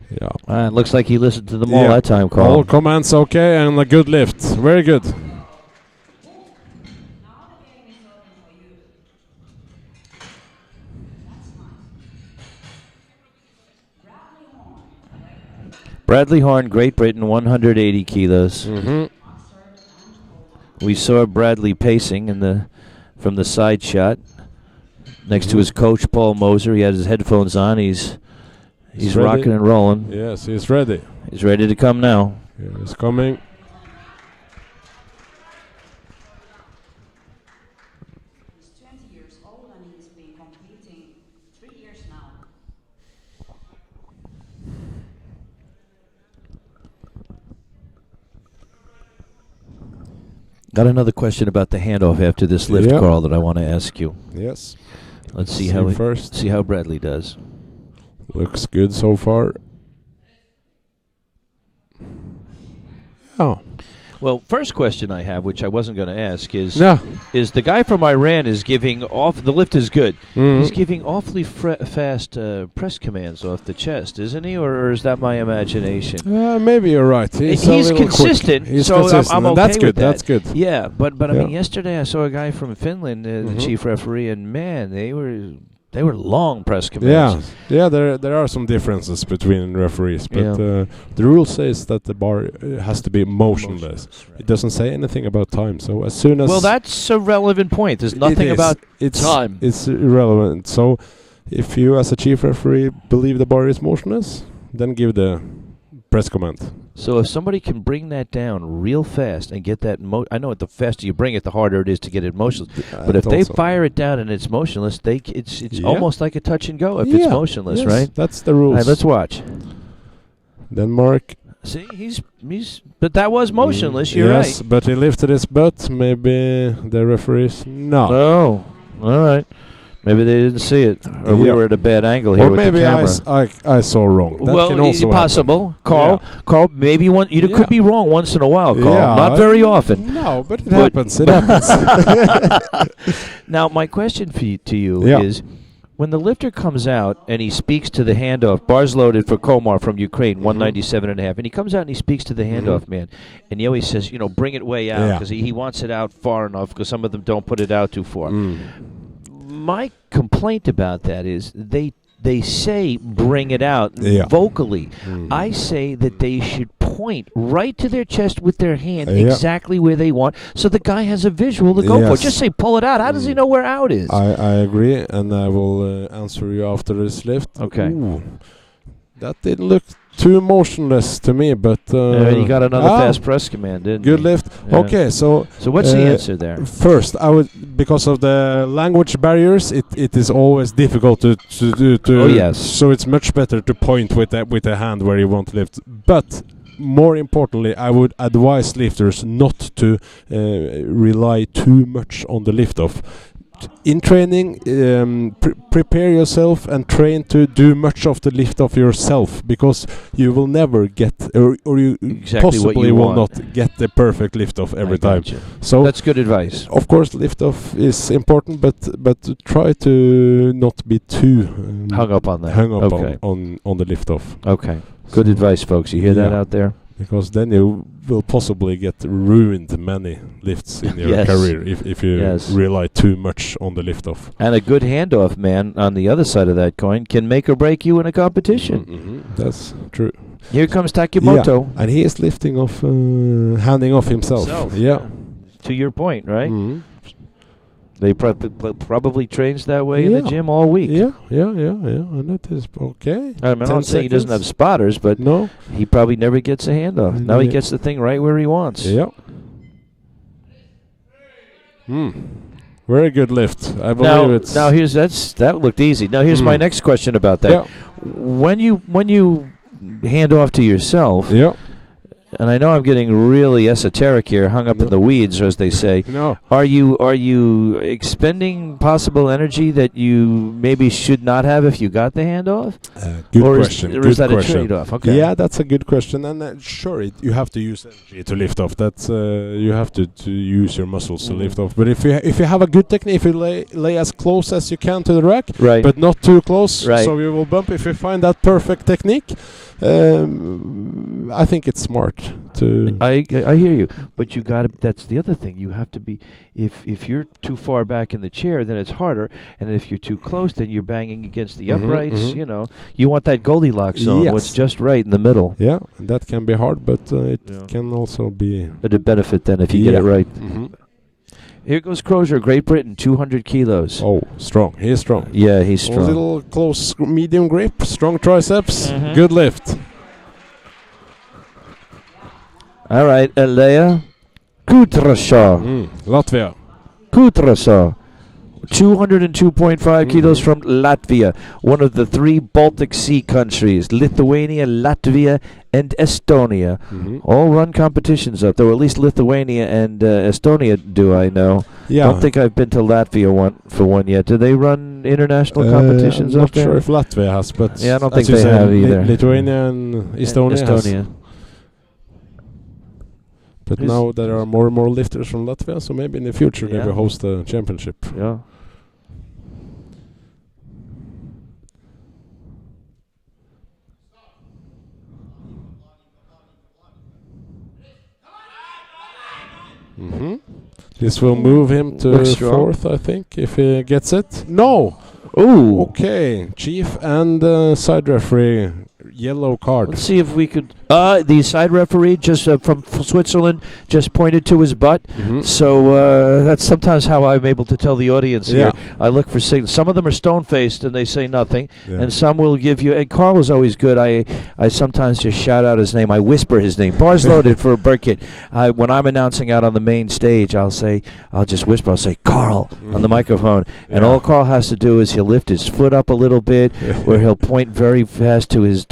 Yeah. It looks like he listened to them all that time, Carl. All commands okay and a good lift. Very good. Bradley Horne, Great Britain, 180 kilos. We saw Bradley pacing from the side shot next to his coach, Paul Moser. He had his headphones on. He's rocking and rolling. Yes, he's ready. He's ready to come now. Here he's coming. He's 20 years old and he's been competing 3 years now. Got another question about the handoff after this lift, Carl, that I want to ask you. Yes. Let's see how Bradley does. Looks good so far. Oh. Well, first question I have, which I wasn't going to ask, is the guy from Iran is giving off, the lift is good. Mm-hmm. He's giving awfully fast press commands off the chest, isn't he? Or is that my imagination? Maybe you're right. He's consistent, quick. He's so consistent. I'm okay that's good. with that. That's good. Yeah, but I mean, yesterday I saw a guy from Finland, the chief referee, and man, they were long press commands. Yeah. There are some differences between referees, but the rule says that the bar has to be motionless. Right. It doesn't say anything about time. So as soon as that's a relevant point. There's nothing about time. It's irrelevant. So if you, as a chief referee, believe the bar is motionless, then give the press command. So if somebody can bring that down real fast and get that, I know the faster you bring it, the harder it is to get it motionless. But if they fire it down and it's motionless, it's almost like a touch and go if it's motionless, right? That's the rules. All right, let's watch. Denmark. See, but that was motionless. You're right. Yes, but he lifted his butt. Maybe the referees Oh, all right. Maybe they didn't see it, or we were at a bad angle here with the camera. Or maybe I saw wrong. That can also possible. happen. Carl, maybe you could be wrong once in a while, Carl. Yeah, Not very often. No, but it happens. It happens. Now, my question to you is, when the lifter comes out and he speaks to the handoff, bars loaded for Komar from Ukraine, 197.5, and he comes out and he speaks to the handoff man, and he always says, bring it way out, because he wants it out far enough, because some of them don't put it out too far. My complaint about that is they they say bring it out vocally. I say that they should point right to their chest with their hand exactly where they want, so the guy has a visual to go for. Just say pull it out. How does he know where out is? I agree, and I will answer you after this lift. Okay. Ooh, that didn't look too motionless to me, but you got another fast press command, didn't you? Good lift. Yeah. Okay, so what's the answer there? First, I would, because of the language barriers, it is always difficult to Oh, yes. So it's much better to point with the hand where you want to lift. But more importantly, I would advise lifters not to rely too much on the lift off. In training, prepare yourself and train to do much of the lift off yourself, because you will never get, or you possibly will not get the perfect lift off every time. So that's good advice. Of course, lift off is important, but try to not be too hung up on that. On the lift off. Okay, good advice, folks. You hear that out there? Because then you will possibly get ruined many lifts in your career if you rely too much on the lift off. And a good handoff man on the other side of that coin can make or break you in a competition. That's true. Here comes Takemoto. And he is lifting off, handing off himself. To your point, right? They probably trains that way in the gym all week. Yeah. And that is okay. I'm not saying he doesn't have spotters, but he probably never gets a handoff. Now he gets the thing right where he wants. Yeah. Very good lift. I believe it's. Now that looked easy. Now here's my next question about that. When you hand off to yourself. And I know I'm getting really esoteric here, hung up in the weeds, as they say. Are you expending possible energy that you maybe should not have if you got the handoff? Good question. Is that a trade-off? Okay. Yeah, that's a good question. And sure, you have to use energy to lift off. That's you have to use your muscles to lift off. But if you have a good technique, if you lay as close as you can to the rack, but not too close, so you will bump. If you find that perfect technique. I think it's smart to. I hear you, but you got to. That's the other thing. You have to be. If you're too far back in the chair, then it's harder, and if you're too close, then you're banging against the uprights. You know, you want that Goldilocks zone, what's just right in the middle. Yeah, that can be hard, but it can also be a benefit then if you get it right. Here goes Crozier, Great Britain, 200 kilos. Oh, strong. He is strong. Yeah, he's strong. A little close, medium grip, strong triceps, good lift. All right, Elea Kutrasha. Latvia. Kutrasha. 202.5 kilos from Latvia, one of the three Baltic Sea countries, Lithuania, Latvia, and Estonia. All run competitions up there, or at least Lithuania and Estonia do, I know. Don't think I've been to Latvia for one yet. Do they run international competitions up there? I'm not sure if Latvia has, but I don't think they have either. Lithuania and Estonia has. But now there are more and more lifters from Latvia, so maybe in the future they will host a championship. Yeah. This will move him to fourth, I think, if he gets it. No! Ooh! Okay, chief and side referee, yellow card. Let's see if we could... the side referee just from Switzerland just pointed to his butt. So that's sometimes how I'm able to tell the audience here. I look for signals. Some of them are stone-faced and they say nothing. And some will give you... And Carl is always good. I sometimes just shout out his name. I whisper his name. Bars loaded for Burkett. When I'm announcing out on the main stage, I'll just whisper. I'll say, Carl, on the microphone. And all Carl has to do is he'll lift his foot up a little bit, or he'll point very fast to his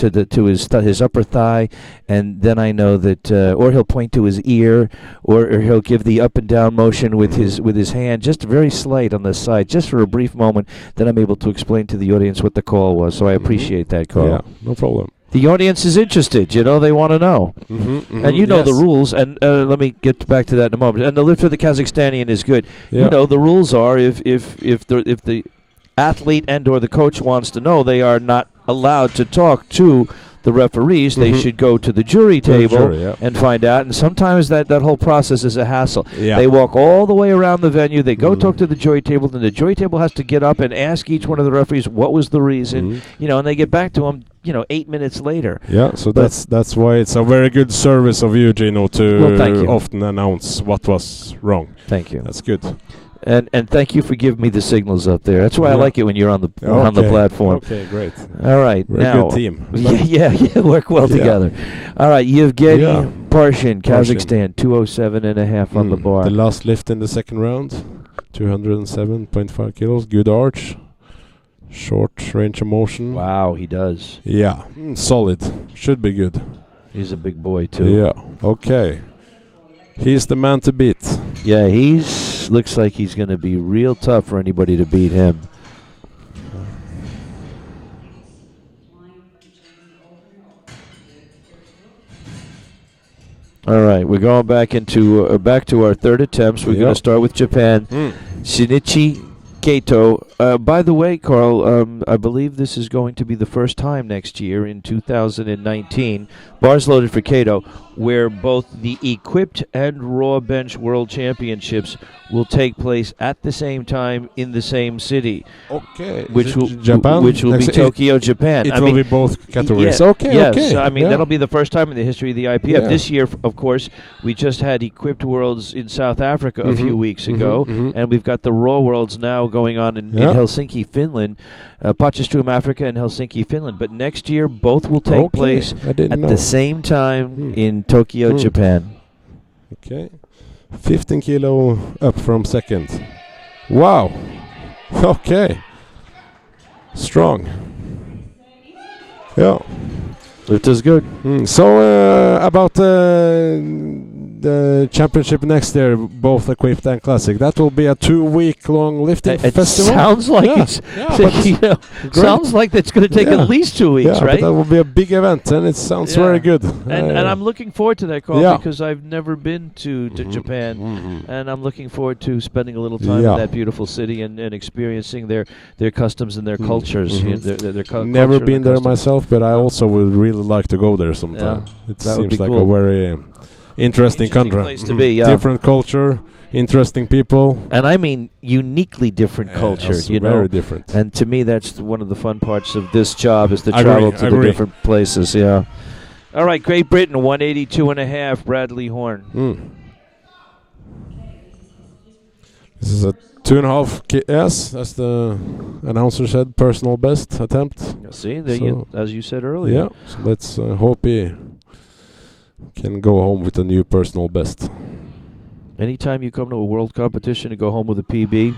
upper thigh, and then I know that, or he'll point to his ear, or he'll give the up and down motion with his hand, just very slight on the side, just for a brief moment. Then I'm able to explain to the audience what the call was. So I appreciate that, Carl. Yeah, no problem. The audience is interested. They want to know. And you know the rules. And let me get back to that in a moment. And the lift for the Kazakhstanian is good. You know the rules are if the athlete and or the coach wants to know, they are not allowed to talk to the referees, they should go to the jury table jury, yeah. and find out. And sometimes that whole process is a hassle. Yeah. They walk all the way around the venue. They go talk to the jury table. Then the jury table has to get up and ask each one of the referees what was the reason. And they get back to them 8 minutes later. Yeah, so that's why it's a very good service of you, Gino, to often announce what was wrong. Thank you. That's good. And thank you for giving me the signals up there. That's why I like it when you're on the platform. Okay, great. All right, we're a good team. Yeah, work well together. All right, Yevgeny Parshin, Kazakhstan, 207.5 on the bar. The last lift in the second round, 207.5 kilos, good arch. Short range of motion. Wow, he does. Yeah, solid. Should be good. He's a big boy too. Yeah. Okay. He's the man to beat. Yeah, looks like he's going to be real tough for anybody to beat him. All right, we're going back to our third attempts. We're going to start with Japan. Shinichi Kato. By the way, Carl, I believe this is going to be the first time next year in 2019, bars loaded for Kato, where both the equipped and raw bench world championships will take place at the same time in the same city. Okay. Which will Japan? Which will be Tokyo, Japan. It will be both categories. Yeah, okay. yes, Okay. I mean, that'll be the first time in the history of the IPF. Yeah. This year, of course, we just had equipped worlds in South Africa a few weeks ago, and we've got the raw worlds now going on in Helsinki, Finland, Potchefstroom, Africa, and Helsinki, Finland. But next year, both will take place at the same time in Tokyo, Japan. Okay. 15 kilo up from second. Wow. Okay. Strong. Yeah. Lift is good. So about the championship next year, both equipped and classic. That will be a 2-week-long lifting festival. Sounds like sounds like that's going to take at least 2 weeks, right? But that will be a big event, and it sounds very good. And I'm looking forward to that, Carl, because I've never been to Japan, and I'm looking forward to spending a little time in that beautiful city and experiencing their customs and their cultures. Never been there myself, but I also would really like to go there sometime. It seems like a very interesting country. Place to be, different culture, interesting people. And I mean uniquely different culture, very different. And to me, that's one of the fun parts of this job is to travel to the different places, All right, Great Britain, 182.5, Bradley Horne. This is a 2.5 yes, as the announcer said, personal best attempt. See, as you said earlier. Yeah, so let's hope he can go home with a new personal best. Anytime you come to a world competition and go home with a PB,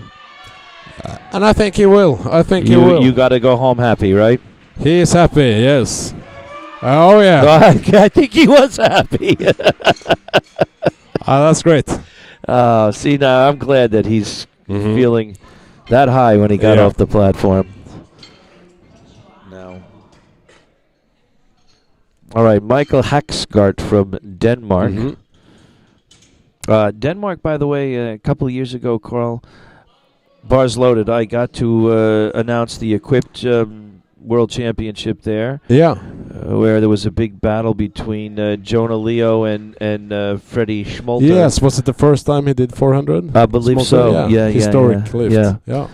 and I think he will. He will. You got to go home happy, right? He is happy. Yes. Oh yeah. I think he was happy. That's great. See, now I'm glad that he's feeling that high when he got off the platform. All right, Michael Haxgart from Denmark. Denmark, by the way, a couple of years ago, Carl, bars loaded, I got to announce the equipped world championship there. Yeah. Where there was a big battle between Jonah Leo and Freddie Schmolter. Yes, was it the first time he did 400? I believe so. Yeah, historic lift. Yeah.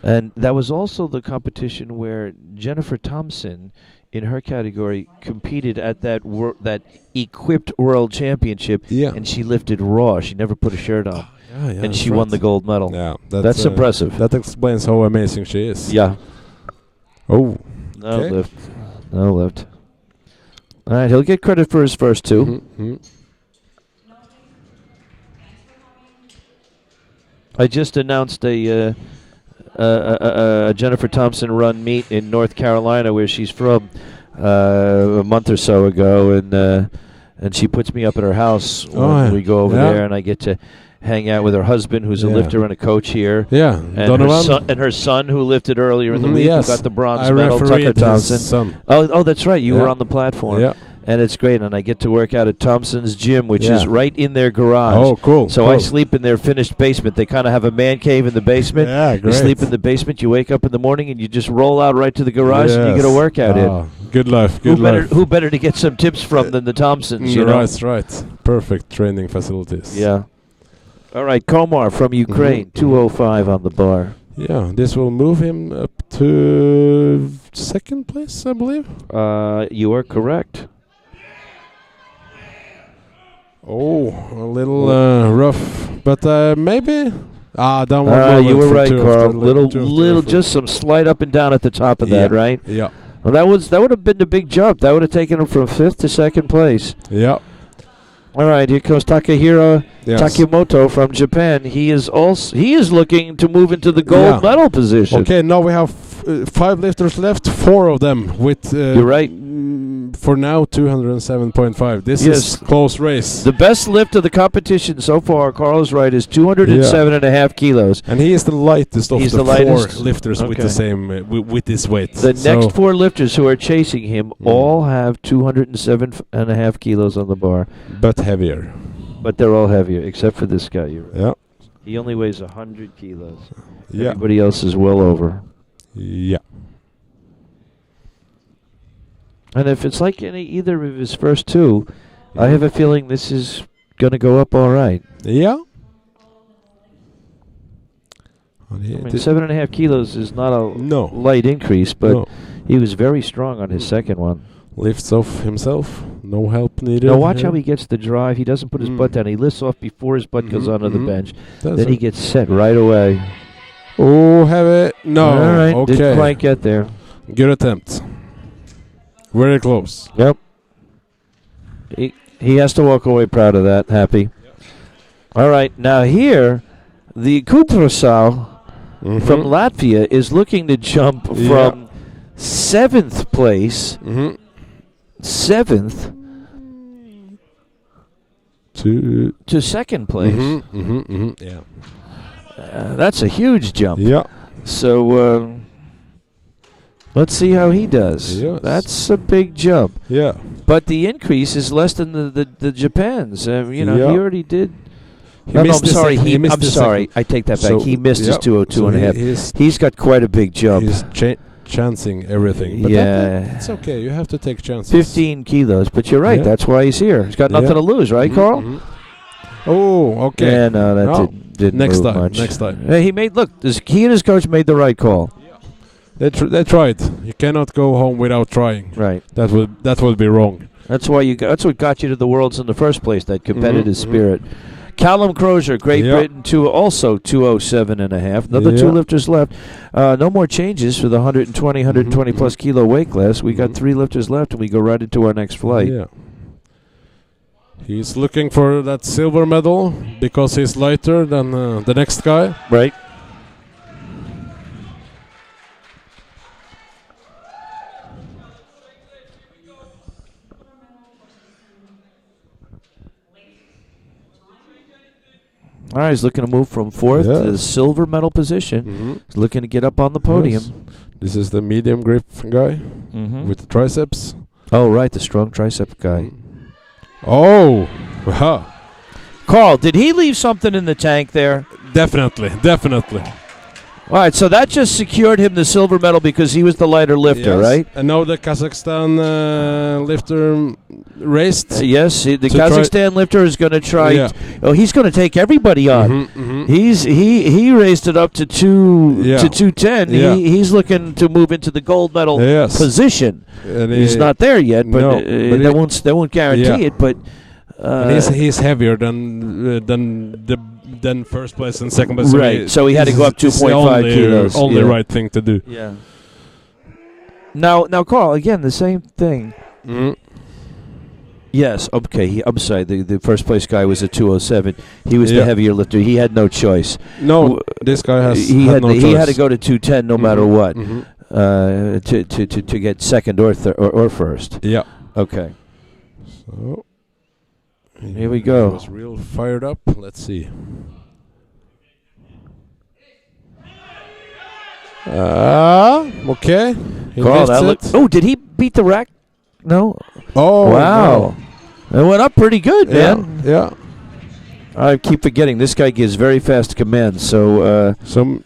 And that was also the competition where Jennifer Thompson, in her category, competed at that equipped world championship, and she lifted raw. She never put a shirt on, and she won the gold medal. Yeah, that's impressive. That explains how amazing she is. Yeah. Oh. No lift. All right, he'll get credit for his first two. I just announced a Jennifer Thompson run meet in North Carolina, where she's from, a month or so ago, and she puts me up at her house when we go over there, and I get to hang out with her husband, who's a lifter and a coach here. Yeah, and her son, who lifted earlier in the week, who got the bronze medal, Tucker Thompson. Oh, that's right. You were on the platform. Yeah. and it's great. And I get to work out at Thompson's gym, which is right in their garage. Oh, cool. So cool. I sleep in their finished basement. They kind of have a man cave in the basement. Yeah, great. You sleep in the basement. You wake up in the morning and you just roll out right to the garage and you get a workout in. Good life. Good life. Who better to get some tips from than the Thompsons? You know? Right. Perfect training facilities. Yeah. All right, Komar from Ukraine, 205 on the bar. Yeah, this will move him up to second place, I believe. You are correct. Oh, a little rough, but maybe. Downward. You were right, Carl. Little, just some slight up and down at the top of that, right? Yeah. Well, that would have been the big jump. That would have taken him from 5th to 2nd place. Yeah. All right, here comes Takahiro Nakamoto from Japan. He is looking to move into the gold medal position. Okay, now we have 5 lifters left, 4 of them with. You're right. For now, 207.5. This is close race. The best lift of the competition so far, Carl is right, is 207.5 kilos. And he is the lightest of the 4 lifters with Okay. the same with this weight. The next 4 lifters who are chasing him all have 207.5 kilos on the bar. But heavier. But they're all heavier, except for this guy. You're right. Yeah. He only weighs 100 kilos. Yeah. Everybody else is well over. Yeah. And if it's like either of his first 2, I have a feeling this is going to go up all right. Yeah. I mean, 7.5 kilos is not a No. light increase, but No. he was very strong on his second one. Lifts off himself. No help needed. Now watch how he gets the drive. He doesn't put his butt down. He lifts off before his butt goes onto the bench. Then he gets set right away. Oh, heavy. No. All right. Okay. Didn't quite get there. Good attempt. Very close. Yep. He has to walk away proud of that, happy. All right. Now here, the Kuprasau from Latvia is looking to jump from 7th place, 7th, to 2nd place. Yeah. That's a huge jump. Yeah. So let's see how he does. Yes. That's a big jump. Yeah. But the increase is less than the Japan's. He already did. I'm sorry. I take that back. So he missed his 202.5. He's got quite a big jump. He's chancing everything. But it's okay. You have to take chances. 15 kilos. But you're right. Yeah. That's why he's here. He's got nothing to lose, right, Carl? Oh, okay. Yeah, no, that didn't move much. Next time. He and his coach made the right call. They tried. You cannot go home without trying. Right. That would be wrong. That's why that's what got you to the Worlds in the first place. That competitive spirit. Calum Crozier, Great Britain, also 207.5. Another 2 lifters left. No more changes for the 120 plus kilo weight class. We got 3 lifters left, and we go right into our next flight. Yeah. He's looking for that silver medal because he's lighter than the next guy. Right. All right, he's looking to move from 4th to the silver medal position. He's looking to get up on the podium. Yes. This is the medium grip guy with the triceps. Oh, right, the strong tricep guy. Oh, aha. Carl, did he leave something in the tank there? Definitely. All right, so that just secured him the silver medal because he was the lighter lifter, right? And now the Kazakhstan lifter raced. Yes, the Kazakhstan lifter is going to try. Yeah. He's going to take everybody on. He raised it up to 210. Yeah. He's looking to move into the gold medal position. And he's not there yet, but they won't guarantee it. But he's heavier than first place and second place. Right, so he had to go up 2.5 kilos. Only right thing to do. Yeah. Now, Carl, again, the same thing. Yes, okay. I'm sorry. The first place guy was a 207. He was the heavier lifter. He had no choice. No, this guy had no choice. He had to go to 210 no matter what to get second or first. Yeah. Okay. So here we go. He was real fired up. Let's see. Okay. Carl, did he beat the rack? No. Oh, Wow. It went up pretty good, no. man. Yeah. I keep forgetting this guy gives very fast commands, so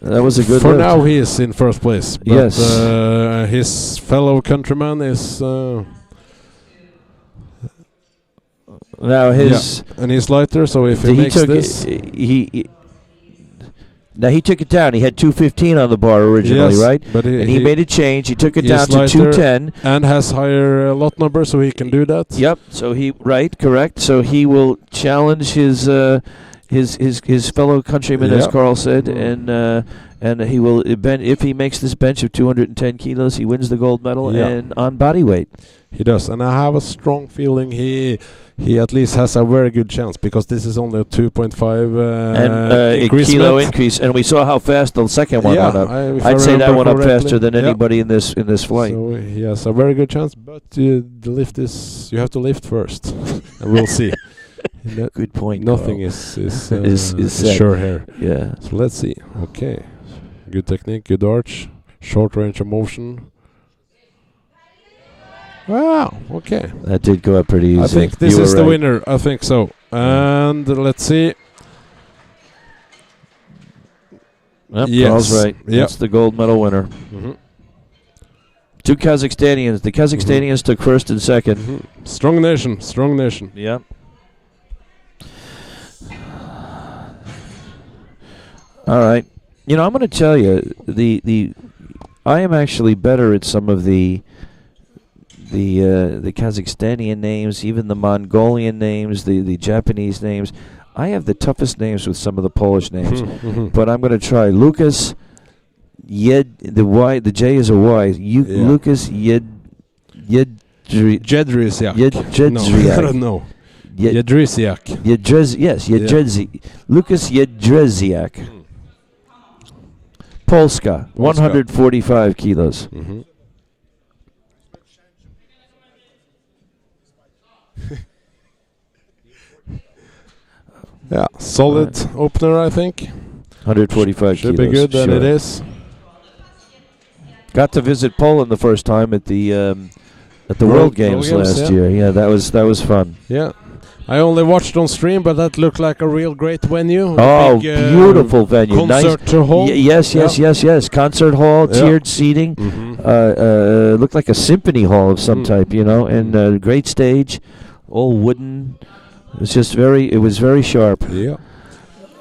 that was a good For lift. now, he is in first place. But, Yes. his fellow countryman is. Now his and he's lighter, so if he makes took this. Now he took it down. He had 215 on the bar originally, Yes, right? but He made a change. He took it he's down to lighter 210. and has higher lot number, so he can do that. Yep. So correct. So he will challenge his fellow countryman, as Yep. Carl said, and he will if he makes this bench of 210 kilos, he wins the gold medal and on body weight. He does, and I have a strong feeling he at least has a very good chance, because this is only a 2.5 increase. Kilo increase, and we saw how fast the second one went up. I'd say that went up faster than anybody in this flight. So he has a very good chance, but the lift is you have to lift first, and we'll see. Good point. Nothing Carl. is set. sure here. Yeah. So let's see. Okay, good technique, good arch, short range of motion. Wow, okay. That did go up pretty easy. I think this is the winner. I think so. And let's see. Yep, Yes. Carl's right. Yep. That's the gold medal winner. Mm-hmm. Two Kazakhstanians. The Kazakhstanians took first and second. Mm-hmm. Strong nation, strong nation. Yep. All right. You know, I'm going to tell you, I am actually better at some of the Kazakhstanian names, even the Mongolian names, the Japanese names. I have the toughest names with some of the Polish names, but I'm going to try. Lucas the J is a Y. Lucas Jedrzejak. Jedrzejak. No, I don't know. Jedrzejak. Lucas Jedrzejak. Polska, 145 kilos. Mm-hmm. Yeah, solid opener, I think. 145 Should kilos. be good, and sure. it is. Got to visit Poland the first time at the World Games last year. Yeah, that was fun. Yeah, I only watched on stream, but that looked like a real great venue. Oh, big, beautiful venue. Concert hall. Yes. Concert hall, tiered seating. Mm-hmm. Looked like a symphony hall of some type, and great stage, all wooden. It was very sharp. Yeah.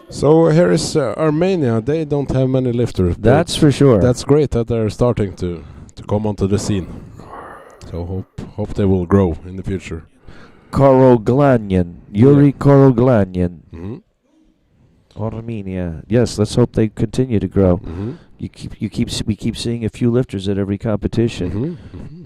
So here is Armenia. They don't have many lifters. That's for sure. That's great that they're starting to come onto the scene. So hope they will grow in the future. Koroglanyan. Yuri Koroglanyan. Mm-hmm. Armenia. Yes, let's hope they continue to grow. Mm-hmm. We keep seeing a few lifters at every competition. Mm-hmm. Mm-hmm.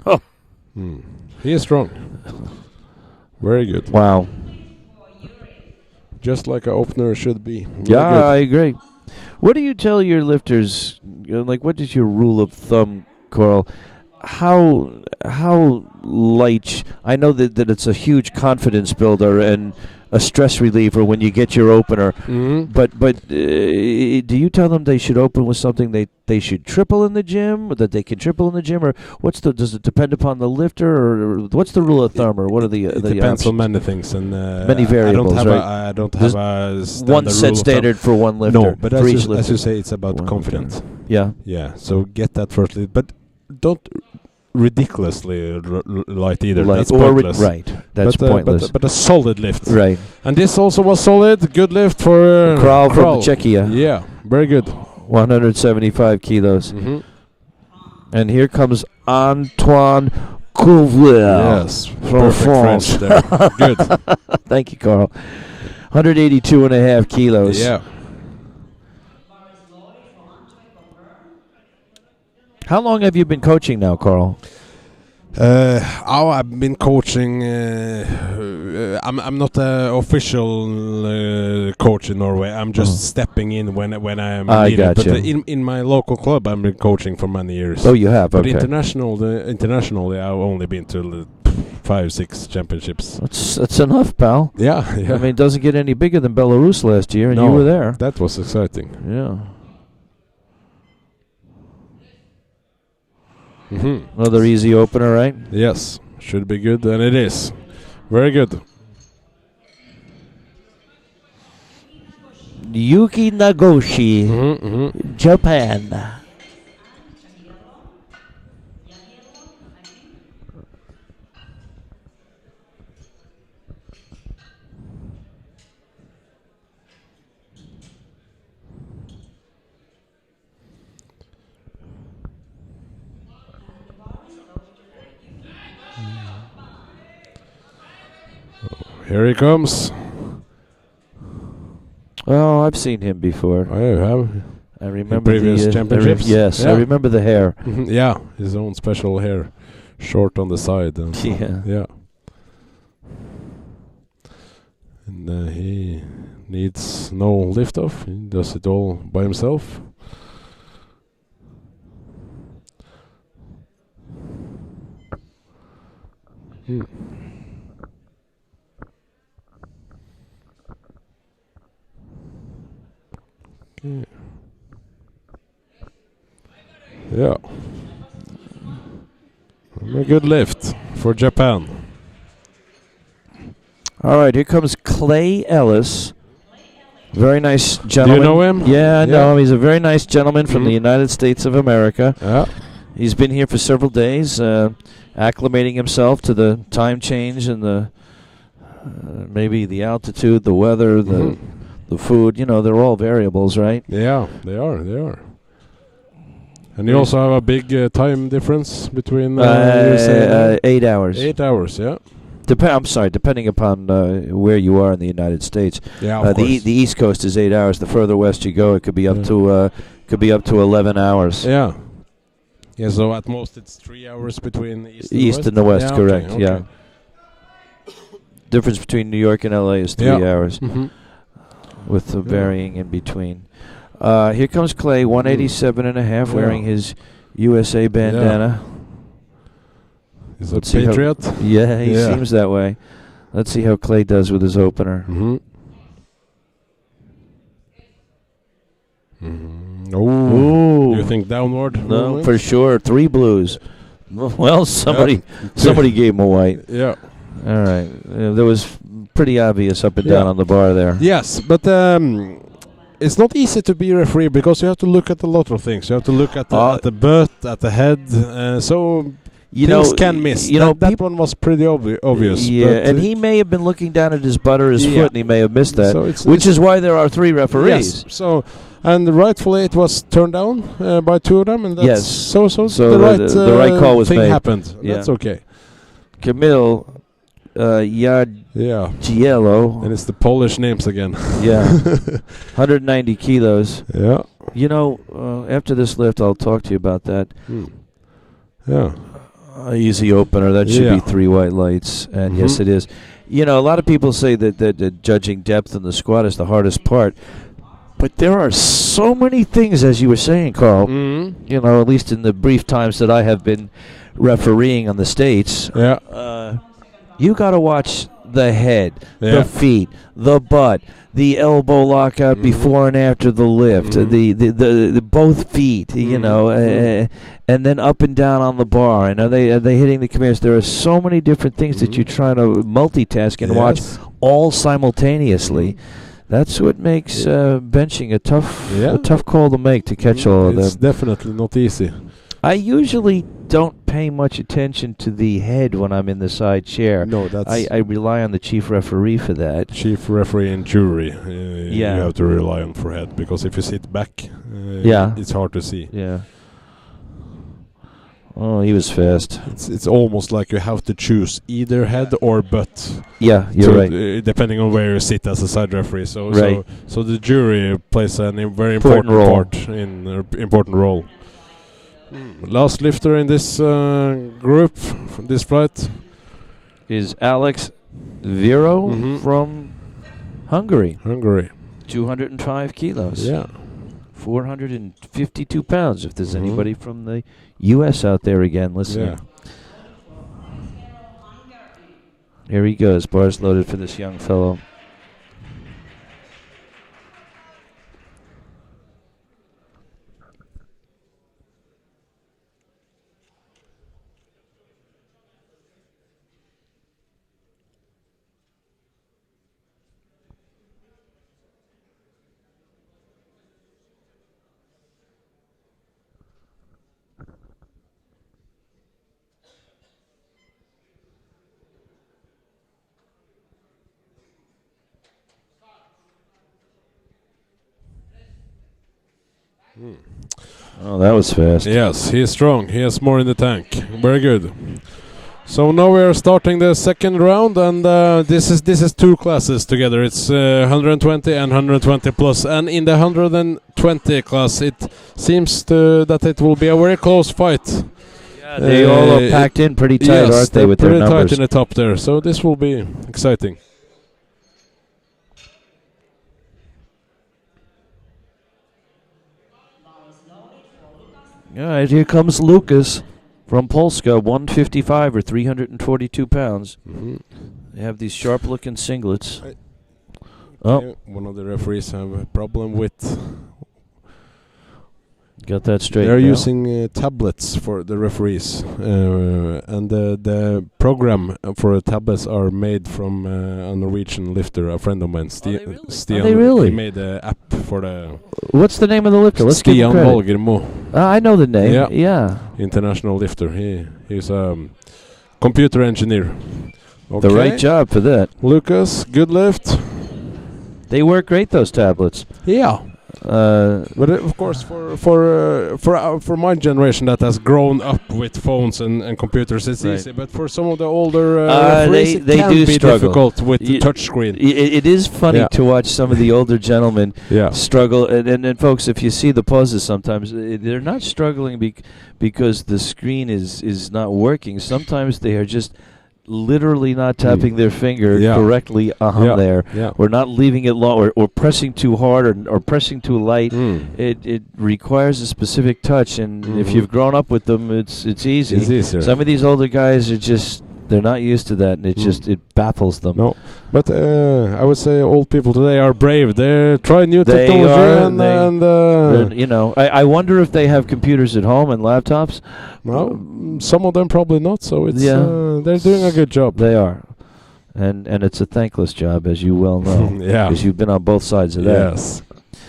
Oh. He is strong. Very good. Wow. Just like an opener should be. Yeah, I agree. What do you tell your lifters? What is your rule of thumb, Carl? How light? I know that it's a huge confidence builder and a stress reliever when you get your opener. Mm-hmm. But do you tell them they should open with something they should triple in the gym, or that they can triple in the gym, or does it depend upon the lifter, or what's the rule of thumb, or what are the it the depends options? on many things and many variables. I don't have a one set standard for one lifter. No, but for each as lifter. you say, it's about confidence. Yeah. Yeah. So get that firstly, but don't ridiculously light either. That's pointless. That's pointless. But a solid lift. Right. And this also was solid. Good lift for Kral from Czechia. Yeah, very good. 175 kilos. Mm-hmm. And here comes Antoine Couvrel. Yes, from France. French there. Good. Thank you, Carl. 182.5 kilos. Yeah. How long have you been coaching now, Carl? I've been coaching. I'm not an official coach in Norway. I'm just stepping in when I'm needed. But in my local club, I've been coaching for many years. Oh, you have. But okay. internationally, I've only been to 5-6 championships. That's enough, pal. Yeah, yeah. I mean, it doesn't get any bigger than Belarus last year, and No, you were there. That was exciting. Yeah. Another easy opener, right? Yes, should be good, and it is. Very good. Yuki Nagoshi, Japan. Here he comes. Oh, I've seen him before. I have. I remember previous championships. Yes, Yeah. I remember the hair. Yeah, his own special hair, short on the side. And so, Yeah. And he needs no lift off. He does it all by himself. Yeah. A good lift for Japan. All right, here comes Klay Ellis. Very nice gentleman. Do you know him? Yeah, I know him. He's a very nice gentleman from the United States of America. Yeah. He's been here for several days, acclimating himself to the time change and the maybe the altitude, the weather, the food. You know, they're all variables, right? Yeah, they are. They are. And you also have a big time difference between USA 8 hours. 8 hours, yeah. I'm sorry, depending upon where you are in the United States. Yeah, of course. The East Coast is 8 hours. The further west you go, it could be up to 11 hours. Yeah. Yeah, so at most it's 3 hours between the East and the west, yeah, correct, okay, yeah. Difference between New York and LA is 3 hours, with the varying in between. Here comes Klay, 187.5, wearing his USA bandana. He's a patriot. Yeah, he seems that way. Let's see how Klay does with his opener. Oh, you think downward? No, for sure. 3 blues. Well, somebody gave him a white. Yeah. All right. There was pretty obvious up and down on the bar there. Yes, but it's not easy to be referee because you have to look at a lot of things. You have to look at the butt, at the head. So things can miss. That one was pretty obvious. Yeah, and he may have been looking down at his butt or his foot, and he may have missed that, which is why there are 3 referees. Yes. So, and rightfully it was turned down by 2 of them, and that's so the right call was made. Happened. Yeah. That's okay. Camille Giello. And it's the Polish names again. Yeah. 190 kilos. Yeah. You know, after this lift, I'll talk to you about that. Yeah. Easy opener. That should be 3 white lights. And yes, it is. You know, a lot of people say that judging depth in the squat is the hardest part. But there are so many things, as you were saying, Carl, you know, at least in the brief times that I have been refereeing on the States. Yeah. You got to watch the head, the feet, the butt, the elbow lockout before and after the lift, the both feet, you know, and then up and down on the bar. And are they hitting the commands? There are so many different things that you try to multitask and watch all simultaneously. That's what makes benching a tough call to make, to catch all of them. It's definitely not easy. I usually don't pay much attention to the head when I'm in the side chair. No, that's... I rely on the chief referee for that. Chief referee and jury. You have to rely on for head, because if you sit back, it's hard to see. Yeah. Oh, he was fast. It's almost like you have to choose either head or butt. Yeah, you're right. Depending on where you sit as a side referee. So the jury plays a very important important role. Last lifter in this group, from this flight, is Alex Viro from Hungary. 205 kilos. Yeah. 452 pounds, if there's anybody from the U.S. out there again listening. Here he goes. Bars loaded for this young fellow. Oh, that was fast. Yes, he is strong. He has more in the tank. Very good. So now we are starting the second round, and this is two classes together. It's 120 and 120 plus, and in the 120 class, it seems that it will be a very close fight. Yeah, they all are packed in pretty tight, yes, aren't they, with their pretty numbers? tight in the top there. So this will be exciting. All right, here comes Lucas from Polska, 155 or 342 pounds. They have these sharp-looking singlets. One of the referees have a problem with. Got that straight. They're using tablets for the referees, and the program for the tablets are made from a Norwegian lifter, a friend of mine, Stian. Are they really? He made an app for the. What's the name of the lifter? Let's give him Stian credit. Valgermo. I know the name. Yeah. International lifter. He's a computer engineer. Okay. The right job for that. Lucas, good lift. They work great, those tablets. Yeah. But of course, for my generation that has grown up with phones and computers, it's Right. easy. But for some of the older they it can do be struggle. difficult with the touchscreen. It is funny to watch some of the older gentlemen struggle. And folks, if you see the pauses sometimes, they're not struggling because the screen is not working. Sometimes they are just literally not tapping their finger correctly there, or not leaving it long, or pressing too hard, or pressing too light. It requires a specific touch, and if you've grown up with them, it's easy. It's easier. Some of these older guys are just, they're not used to that, and it baffles them. No, but I would say old people today are brave. They try new They technology, are, you know, I wonder if they have computers at home and laptops. well, some of them probably not. So it's they're doing a good job. They are, and it's a thankless job, as you well know. Because you've been on both sides of that. Yes,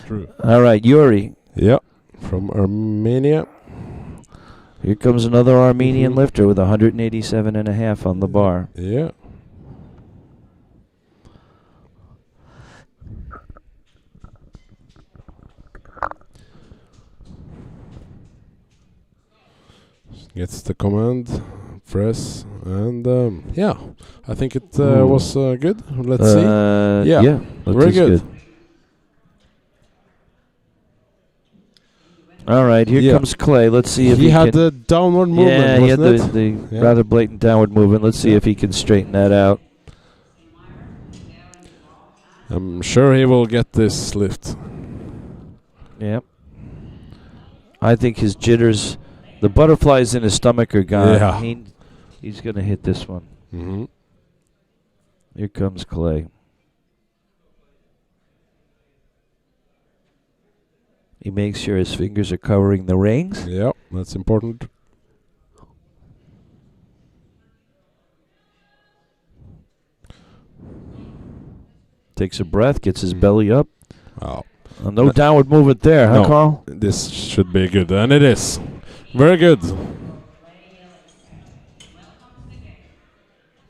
true. All right, Yuri. Yeah, from Armenia. Here comes another Armenian lifter with 187.5 on the bar. Yeah. Gets the command, press, and I think it was good. Let's see. Yeah, very good. All right, here comes Klay. Let's see if he had can. the downward movement. Yeah, he had wasn't the rather blatant downward movement. Let's see if he can straighten that out. I'm sure he will get this lift. Yep. I think his jitters, the butterflies in his stomach are gone. Yeah. He's going to hit this one. Mm-hmm. Here comes Klay. He makes sure his fingers are covering the rings. Yeah, that's important. Takes a breath, gets his belly up. Wow. No downward movement there, huh, No. Carl? This should be good, and it is. Very good.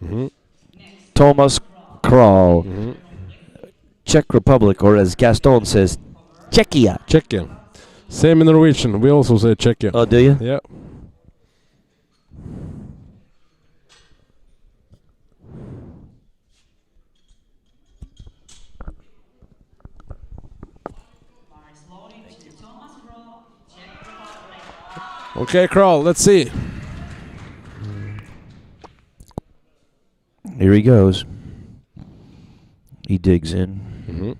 Mm-hmm. Thomas Kral, Mm-hmm. Czech Republic, or as Gaston says, Czechia. Czechia. Same in Norwegian. We also say Czechia. Oh, do you? Yeah. Okay, Kral, let's see. Here he goes. He digs in. Mm-hmm.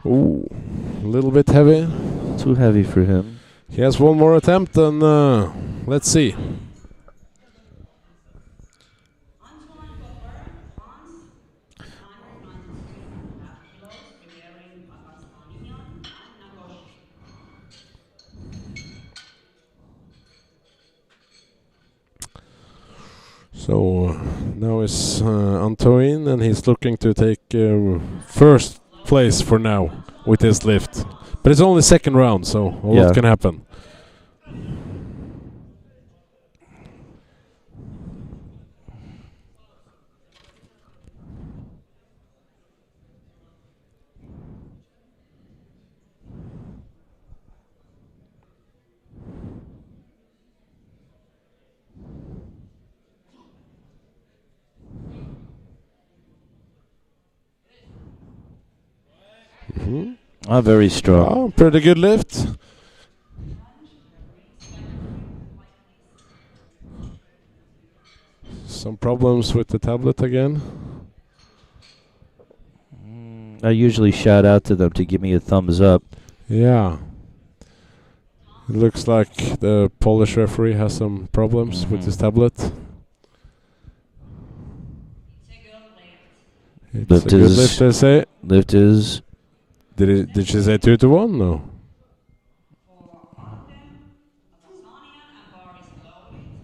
Ooh, a little bit heavy. Too heavy for him. He has one more attempt, and let's see. So now it's Antoine, and he's looking to take first place for now with his lift. But it's only second round, so a lot can happen. Very strong. Oh, pretty good lift. Some problems with the tablet again. I usually shout out to them to give me a thumbs up. Yeah. It looks like the Polish referee has some problems with his tablet. It's Lift a good is- lift, they say. Lift is... Did she say 2-1? No.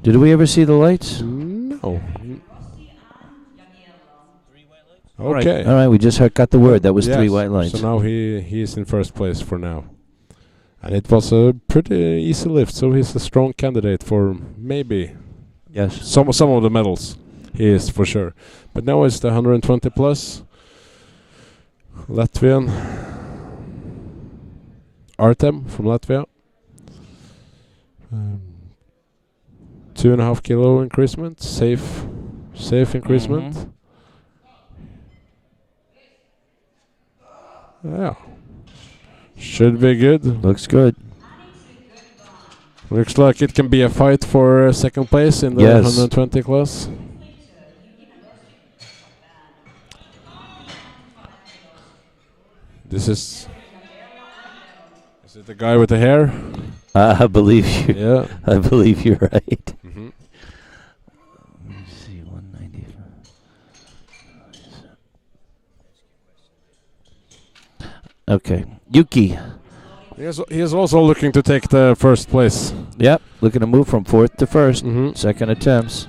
Did we ever see the lights? No. All right. Okay. All right, we just got the word. That was 3 Yes. white lights. So now he is in first place for now. And it was a pretty easy lift, so he's a strong candidate for maybe Yes. some of the medals. He is for sure. But now it's the 120 plus. Latvian. Anthem from Latvia. 2.5 kilo increasement. Safe increasement. Yeah. Should be good. Looks good. Looks like it can be a fight for second place in the Yes. 120 class. This is it the guy with the hair? I believe you. Yeah. I believe you're right. Mm-hmm. Let me see, 190. Okay, Yuki. He is also looking to take the first place. Yep, looking to move from 4th to 1st. Mm-hmm. Second attempts.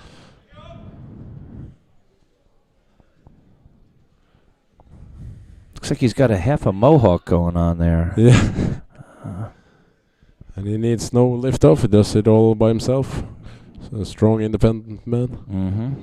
Looks like he's got a half a mohawk going on there. Yeah. And he needs no lift off. He does it all by himself. So a strong, independent man. Mm-hmm.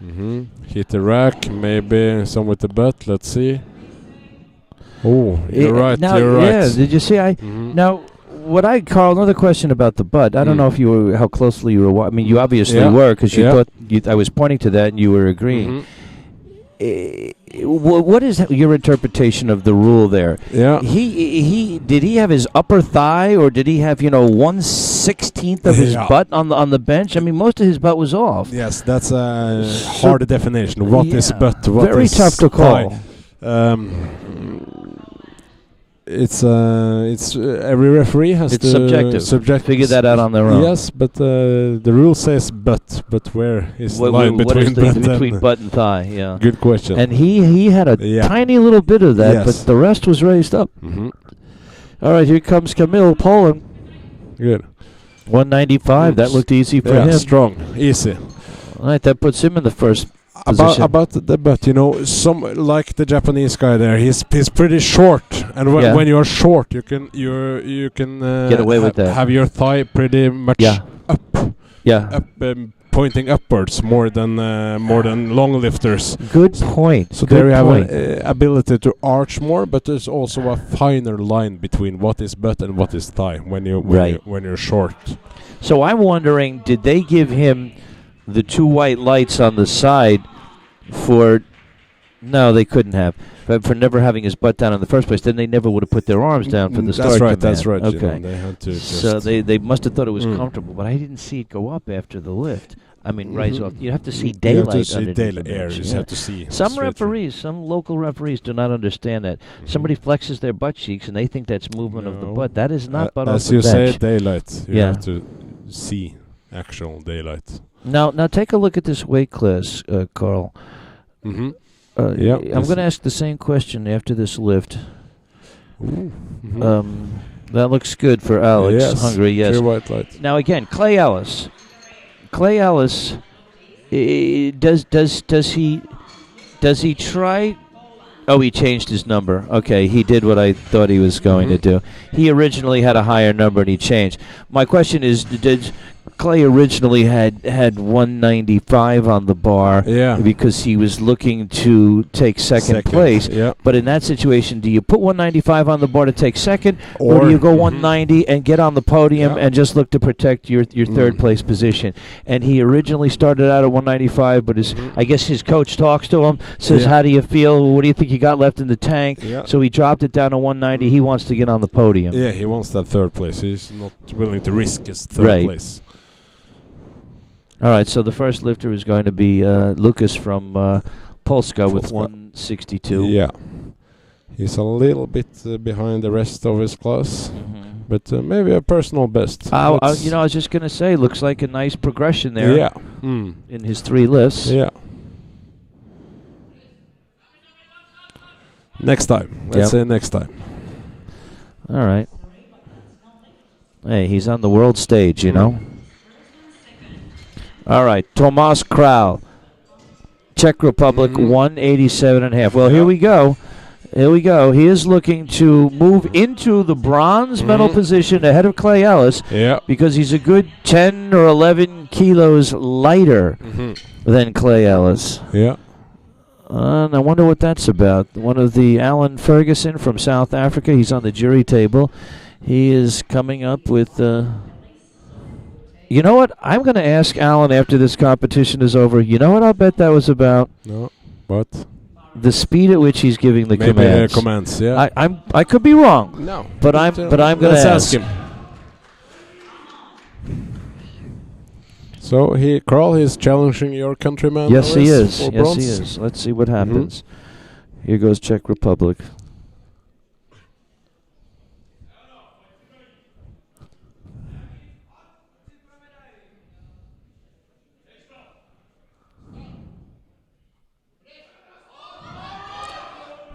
Mm-hmm. Hit the rack, maybe some with the butt. Let's see. Oh, you're right. Now, you're right. yeah, did you see? Mhm. Now, what Carl, another question about the butt. I don't know if you were, how closely you were. I mean, you obviously were, because you thought I was pointing to that and you were agreeing. What is your interpretation of the rule there? Yeah. Did he have his upper thigh, or did he have 1/16 of his butt on the bench? I mean, most of his butt was off. Yes, that's a hard definition. What is butt? What very is tough to call. It's every referee has It's to subjective. Figure that out on their own. Yes, but the rule says butt. But where is the line what is between between butt and thigh? Yeah. Good question. And he had a tiny little bit of that, but the rest was raised up. Mm-hmm. All right, here comes Camilla Poland. Good. 195. That looked easy for him. Strong, easy. All right, that puts him in the first position. About the butt, some like the Japanese guy there. He's pretty short, and when you're short, you can get away with that. Have your thigh pretty much up. Yeah. Up pointing upwards more than long lifters. Good point. So Good there you have point. an ability to arch more, but there's also a finer line between what is butt and what is thigh when you're short. So I'm wondering, did they give him the 2 white lights on the side for... No, they couldn't have. But for never having his butt down in the first place, then they never would have put their arms down for the start command. That's right. Okay. They had to So they must have thought it was comfortable, but I didn't see it go up after the lift. I mean, rise off. You have to see daylight. You have to see underneath daylight the air. bench, You just have to see. Some straight referees, some local referees do not understand that. Somebody flexes their butt cheeks and they think that's movement of the No. butt. That is not butt off As the you bench. say, daylight. You Yeah. have to see actual daylight. Now take a look at this weight class, Carl. Mm-hmm. I'm going to ask the same question after this lift. That looks good for Alex. Yes. Hungary, yes. 3 white light. Now again, Klay Ellis. Klay Ellis, does he try? Oh, he changed his number. Okay, he did what I thought he was going to do. He originally had a higher number and he changed. My question is, did Klay originally had 195 on the bar because he was looking to take second place. Yeah. But in that situation, do you put 195 on the bar to take second, or do you go 190 and get on the podium and just look to protect your third place position? And he originally started out at 195, but I guess his coach talks to him, says, how do you feel? What do you think you got left in the tank? Yeah. So he dropped it down to 190. He wants to get on the podium. Yeah, he wants that third place. He's not willing to risk his third place. All right, so the first lifter is going to be Lucas from Polska with 162. Yeah. He's a little bit behind the rest of his class, but maybe a personal best. I was just going to say, looks like a nice progression there in his 3 lifts. Yeah. Next time. Let's say next time. All right. Hey, he's on the world stage, you know. All right, Tomas Kral, Czech Republic, 187.5. Well, here we go. Here we go. He is looking to move into the bronze medal position ahead of Klay Ellis because he's a good 10 or 11 kilos lighter than Klay Ellis. Yeah. And I wonder what that's about. One of the Allan Ferguson from South Africa. He's on the jury table. He is coming up with... You know what? I'm going to ask Allan after this competition is over. You know what I'll bet that was about? No. What? The speed at which he's giving the commands. Commands, yeah. I could be wrong. No. But I'm going to ask him. So Carl is challenging your countryman. Yes, he is. For Yes, bronze. he is. Let's see what happens. Here goes Czech Republic.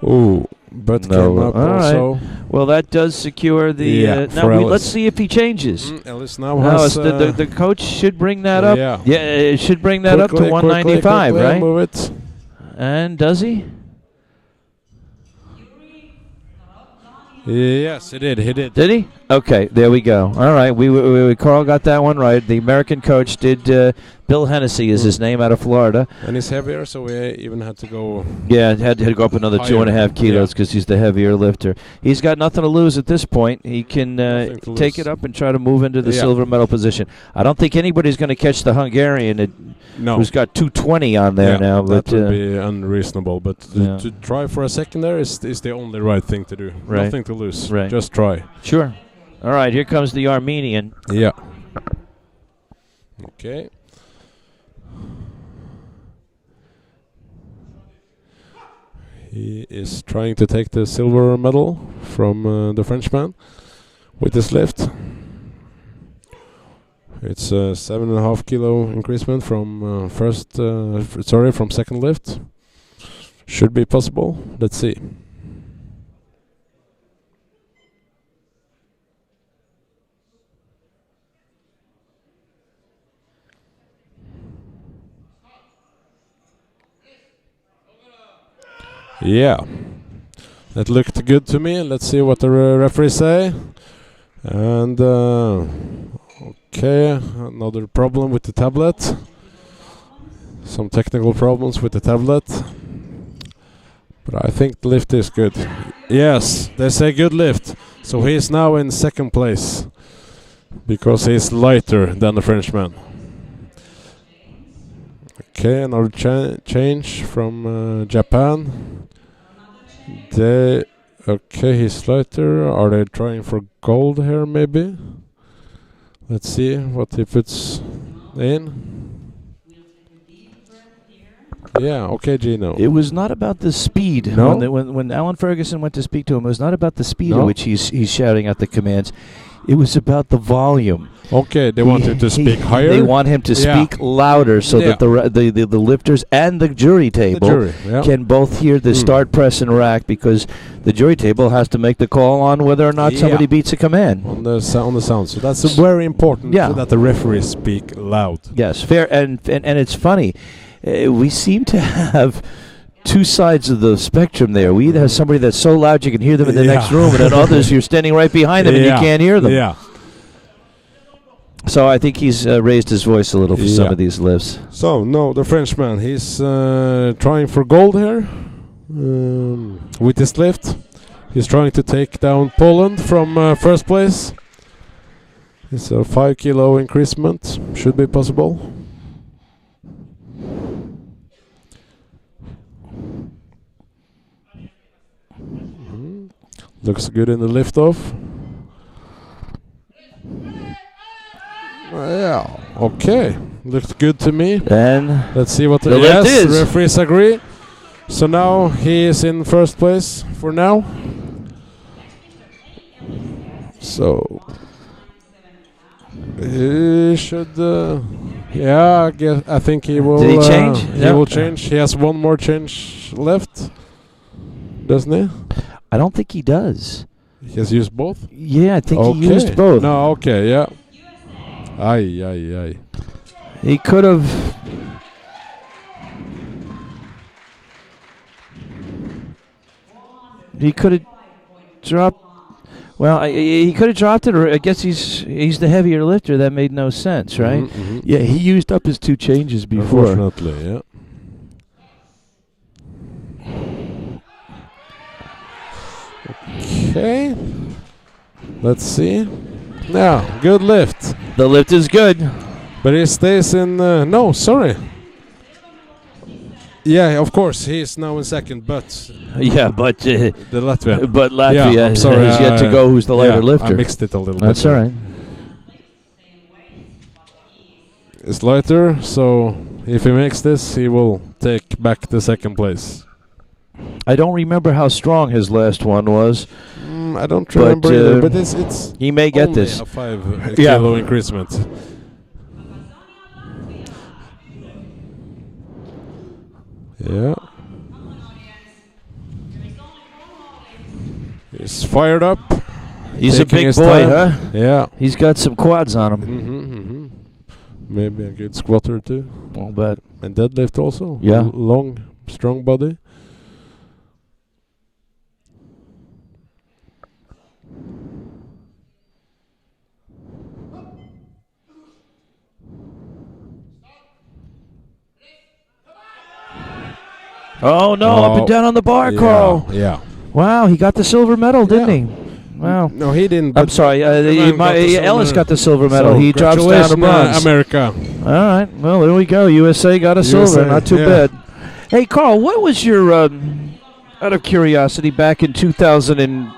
Ooh, but came up also. Well, that does secure the... let's see if he changes. Ellis now has... the coach should bring that up. Yeah. Yeah, it should bring that up to 195, quickly right? Move it. And does he? Yes, he did. Did he? Okay, there we go. All right, we Carl got that one right. The American coach did. Bill Hennessy is his name, out of Florida. And he's heavier, so we even had to go... Yeah, had to go up another 2.5 kilos because he's the heavier lifter. He's got nothing to lose at this point. He can take it up and try to move into the silver medal position. I don't think anybody's going to catch the Hungarian who's got 220 on there now. But that would be unreasonable. But to try for a second there is the only right thing to do. Right. Nothing to lose. Right. Just try. Sure. All right, here comes the Armenian. Yeah. Okay. He is trying to take the silver medal from the Frenchman with this lift. It's a 7.5 kilo increasement from from second lift. Should be possible. Let's see. Yeah, that looked good to me. Let's see what the referees say. And okay, another problem with the tablet. Some technical problems with the tablet. But I think the lift is good. Yes, they say good lift. So he's now in second place. Because he's lighter than the Frenchman. Okay, another change from Japan. Okay, he's lighter. Are they trying for gold here, maybe? Let's see what he puts in. Yeah, okay, Gino. It was not about the speed. No? When Allan Ferguson went to speak to him, it was not about the speed No? at which he's shouting out the commands. It was about the volume. Okay, they want him to speak higher. They want him to Yeah. speak louder so Yeah. that the lifters and the jury table can both hear the start, press, and rack, because the jury table has to make the call on whether or not somebody beats a command. On the sound. So that's very important that the referees speak loud. Yes, fair. And it's funny. We seem to have two sides of the spectrum there. We either have somebody that's so loud you can hear them in the next room, and then others you're standing right behind them and you can't hear them. Yeah. So I think he's raised his voice a little for some of these lifts. So, no, the Frenchman, he's trying for gold here with this lift. He's trying to take down Poland from first place. It's a 5 kilo increasement. Should be possible. Looks good in the lift off. Yeah, okay. Looks good to me. Then let's see what the lift is. Referees agree. So now he is in first place for now. So he should. I think he will. Did he change? He will change. He has one more change left, doesn't he? I don't think he does. He has used both? Yeah, I think he used both. No, okay, yeah. Aye. He could have. He could have dropped. Well, he could have dropped it, or I guess he's the heavier lifter. That made no sense, right? Mm-hmm. Yeah, he used up his two changes before. Unfortunately, yeah. Okay. Let's see. Now, good lift. The lift is good. But he stays in... no, sorry. Yeah, of course, he is now in second, but... Yeah, but... the Latvian. But Latvia I'm sorry, has yet to go who's the lighter lifter. I mixed it a little bit. That's all right. It's lighter, so if he makes this, he will take back the second place. I don't remember how strong his last one was. I don't remember either, but it's he may get only this. a 5 kilo increasement. Yeah. He's fired up. He's a big boy, huh? Yeah. He's got some quads on him. Mm-hmm. Maybe a good squatter too. I'll bet. And deadlift also. Yeah. Long, strong body. Oh no! Up and down on the bar, Carl. Yeah. Wow, he got the silver medal, didn't he? Wow. No, he didn't. I'm sorry. Ellis got the silver medal. So he drops down to bronze. America. All right. Well, there we go. USA got a silver. Not too bad. Hey, Carl, what was your, out of curiosity, back in 2000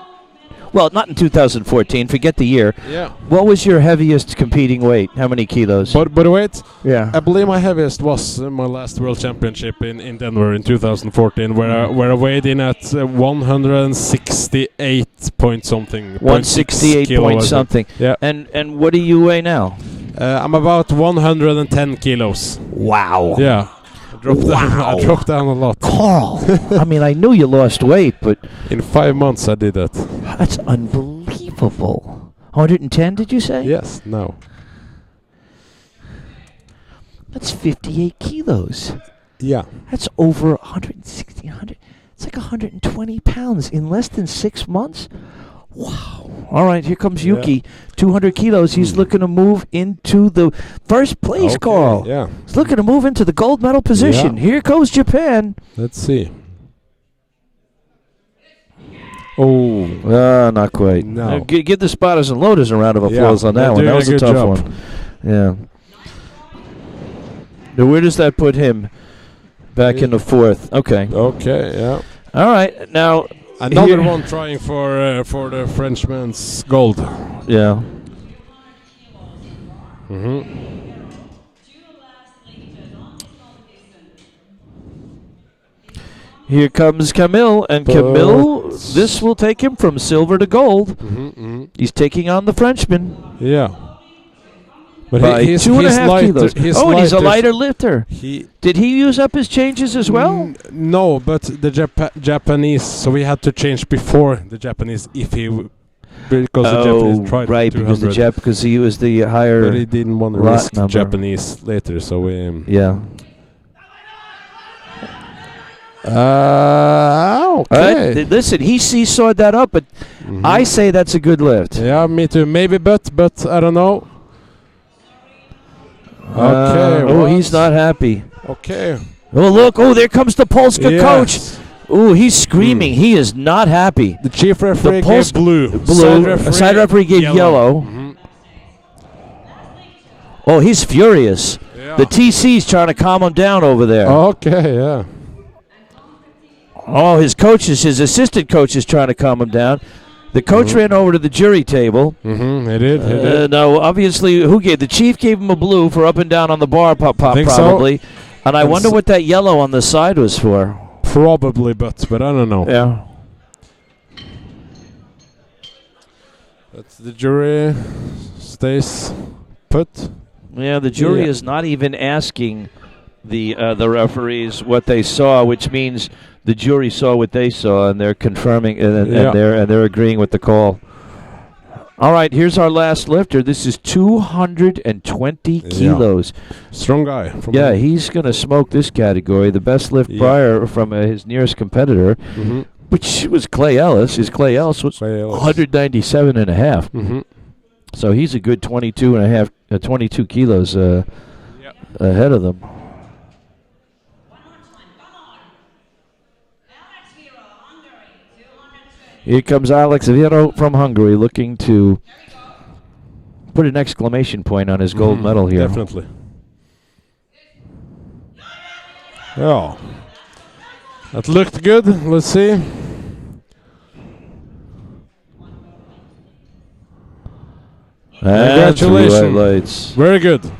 well, not in 2014. Forget the year. Yeah. What was your heaviest competing weight? How many kilos? But wait. Yeah. I believe my heaviest was my last World Championship in Denver in 2014, where I weighed in at 168 point something. 168 point something. Yeah. And what do you weigh now? I'm about 110 kilos. Wow. Yeah. I dropped down a lot. Carl, I mean, I knew you lost weight, but... In 5 months I did that. That's unbelievable. 110, did you say? Yes, no. That's 58 kilos. Yeah. That's over 160, 100. It's like 120 pounds in less than 6 months. Wow. All right, here comes Yuki. 200 kilos. He's looking to move into the first place call. Yeah. He's looking to move into the gold medal position. Yeah. Here goes Japan. Let's see. Oh. Not quite. No. Give the spotters and loaders a round of applause on that they're one. That doing was a a good tough job. one. Yeah. Now, where does that put him? Back in the fourth. Okay. Okay, yeah. All right. Now, another one trying for the Frenchman's gold. Yeah. Here comes Camille, and Camille, this will take him from silver to gold. He's taking on the Frenchman. Yeah. But by he's 2.5 kilos. He's and he's a lighter. lighter lifter. Did he use up his changes as well? No, but the Japanese, so we had to change before the Japanese if he because the Japanese tried right, 200. because he was the higher. But he didn't want to risk Japanese later, so we yeah. Okay. Listen, he seesawed that up, but I say that's a good lift. Yeah, me too. Maybe, but I don't know. Okay. He's not happy. Okay. Oh, look. Oh, there comes the Polska coach. Oh, he's screaming. He is not happy. The chief referee gave blue. Side referee gave yellow. Oh, he's furious. Yeah. The TC's trying to calm him down over there. Okay, yeah. Oh, his assistant coach is trying to calm him down. The coach ran over to the jury table. He did. No, obviously, the chief gave him a blue for up and down on the bar, probably. So. And I wonder what that yellow on the side was for. Probably, but I don't know. Yeah. But the jury stays put. Yeah, the jury is not even asking the referees what they saw, which means the jury saw what they saw, and they're confirming and they're agreeing with the call. All right, here's our last lifter. This is 220 kilos. Strong guy. He's going to smoke this category. The best lift prior from his nearest competitor, which was Klay Ellis. Klay Ellis was 197 and a half. So he's a good 22 kilos ahead of them. Here comes Alex Viro from Hungary, looking to put an exclamation point on his gold medal here. Definitely. Yeah. That looked good. Let's see. Congratulations. Very good.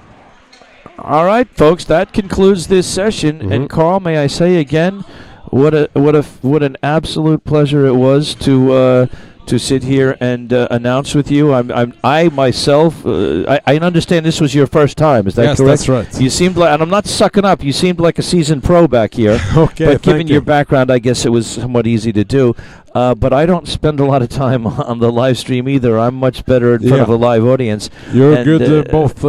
All right, folks, that concludes this session. And Carl, may I say again, what an absolute pleasure it was to sit here and announce with you. I myself, I understand this was your first time. Is that correct? Yes, that's right. You seemed like, and I'm not sucking up. You seemed like a seasoned pro back here. Okay, but given your background, I guess it was somewhat easy to do. But I don't spend a lot of time on the live stream either. I'm much better in front of a live audience. You're good in both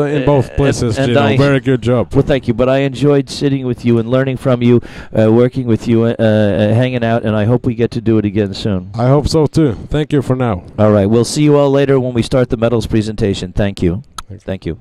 places, Gino. Very good job. Well, thank you. But I enjoyed sitting with you and learning from you, working with you, hanging out, and I hope we get to do it again soon. I hope so, too. Thank you for now. All right. We'll see you all later when we start the medals presentation. Thank you. Thank you.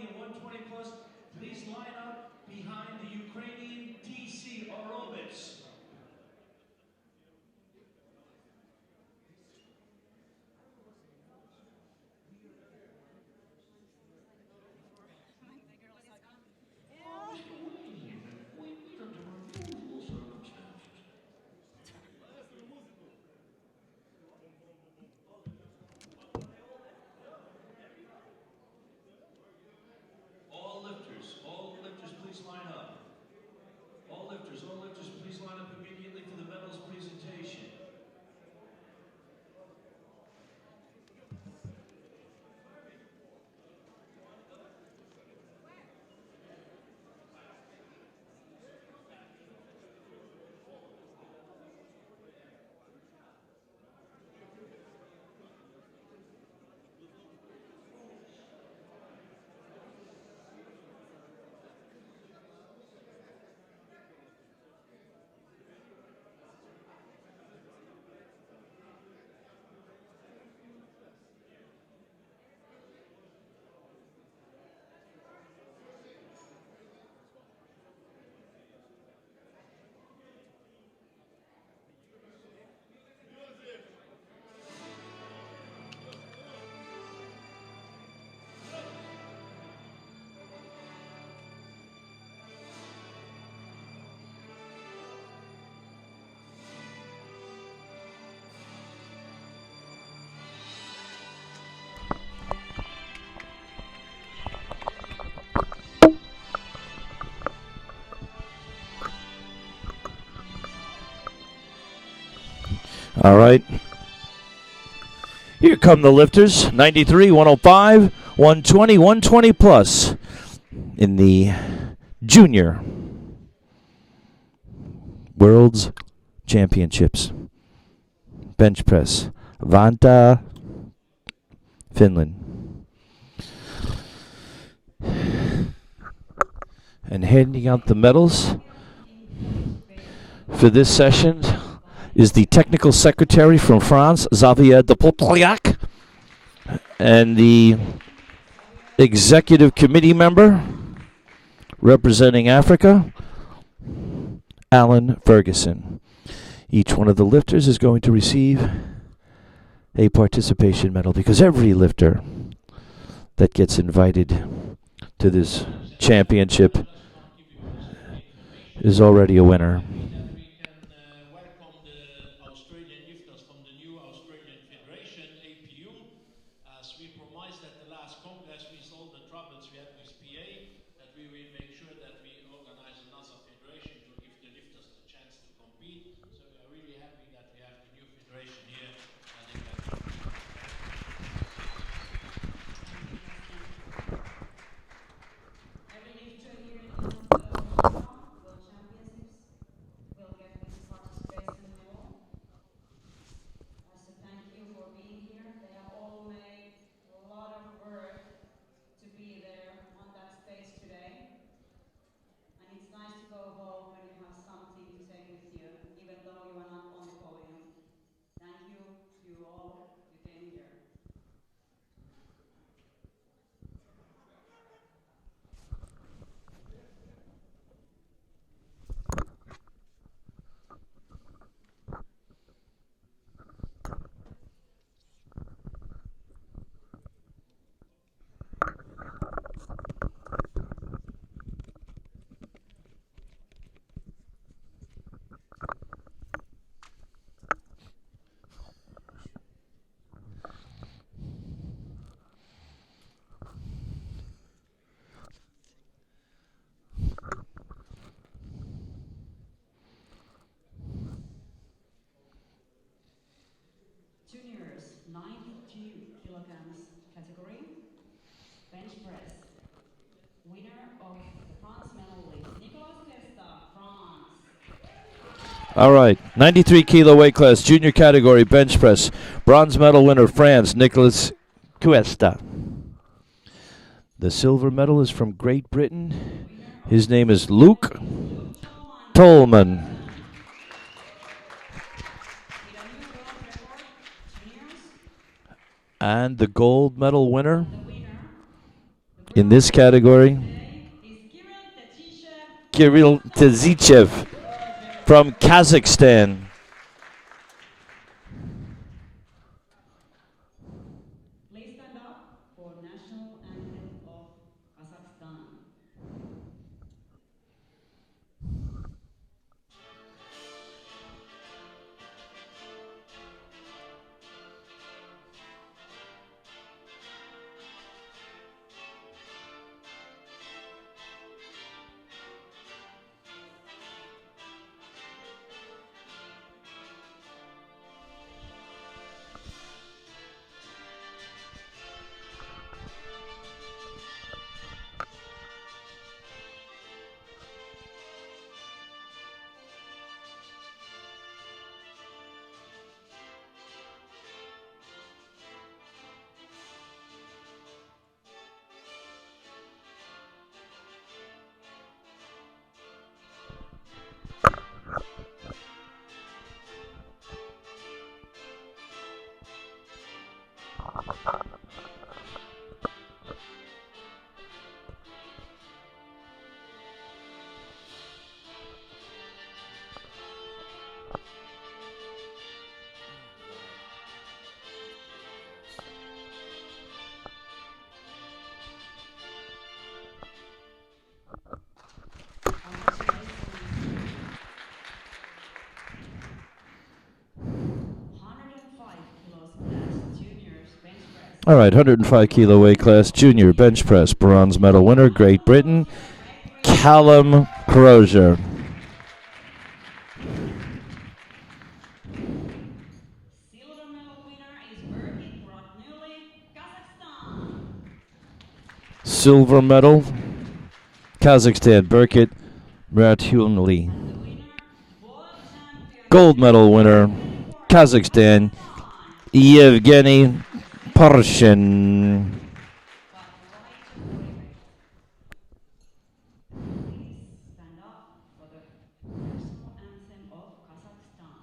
and 120 plus, please line up behind the Ukrainian DC Orobits. All lifters, please line up. All lifters, please line up immediately for the medals presentation. All right. Here come the lifters. 93, 105, 120, 120 plus in the Junior World's Championships. Bench press. Vanta, Finland. And handing out the medals for this session is the technical secretary from France, Xavier de Potlyac, and the executive committee member representing Africa, Allan Ferguson. Each one of the lifters is going to receive a participation medal because every lifter that gets invited to this championship is already a winner. Juniors, 92 kilograms category, bench press. Winner of the bronze medal is Nicolas Quest, France. All right, 93 kilo weight class, junior category, bench press. Bronze medal winner, France, Nicolas Quest. The silver medal is from Great Britain. His name is Luke Tolman. And the gold medal winner In this category, Kirill Tezichev from Kazakhstan. Please stand up for national anthem of Kazakhstan. All right, 105 kilo weight class, junior bench press, bronze medal winner, Great Britain, Calum Crozier. Silver medal winner is Birgit Bratnuli, Kazakhstan. Silver medal, Kazakhstan, Birgit Bratnuli. And the winner, world champion. Gold medal winner, Kazakhstan, Yevgeny Parshin. Please stand up for the national anthem of Kazakhstan.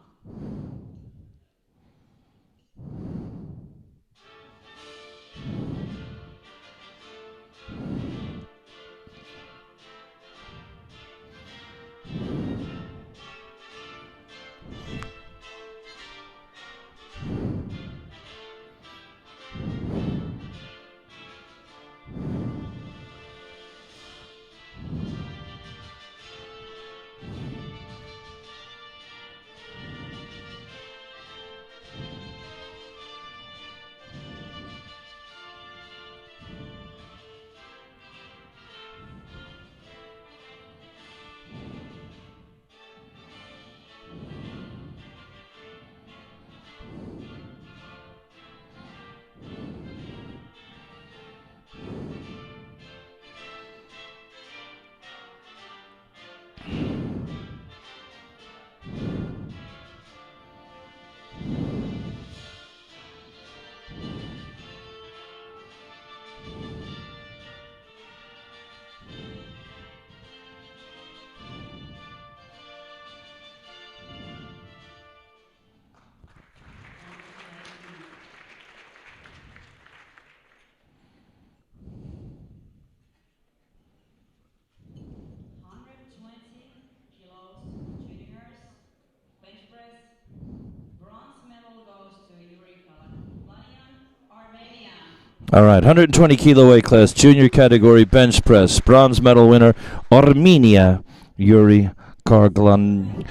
All right, 120 kilo weight class, junior category bench press, bronze medal winner, Armenia, Yuri Karoglanyan.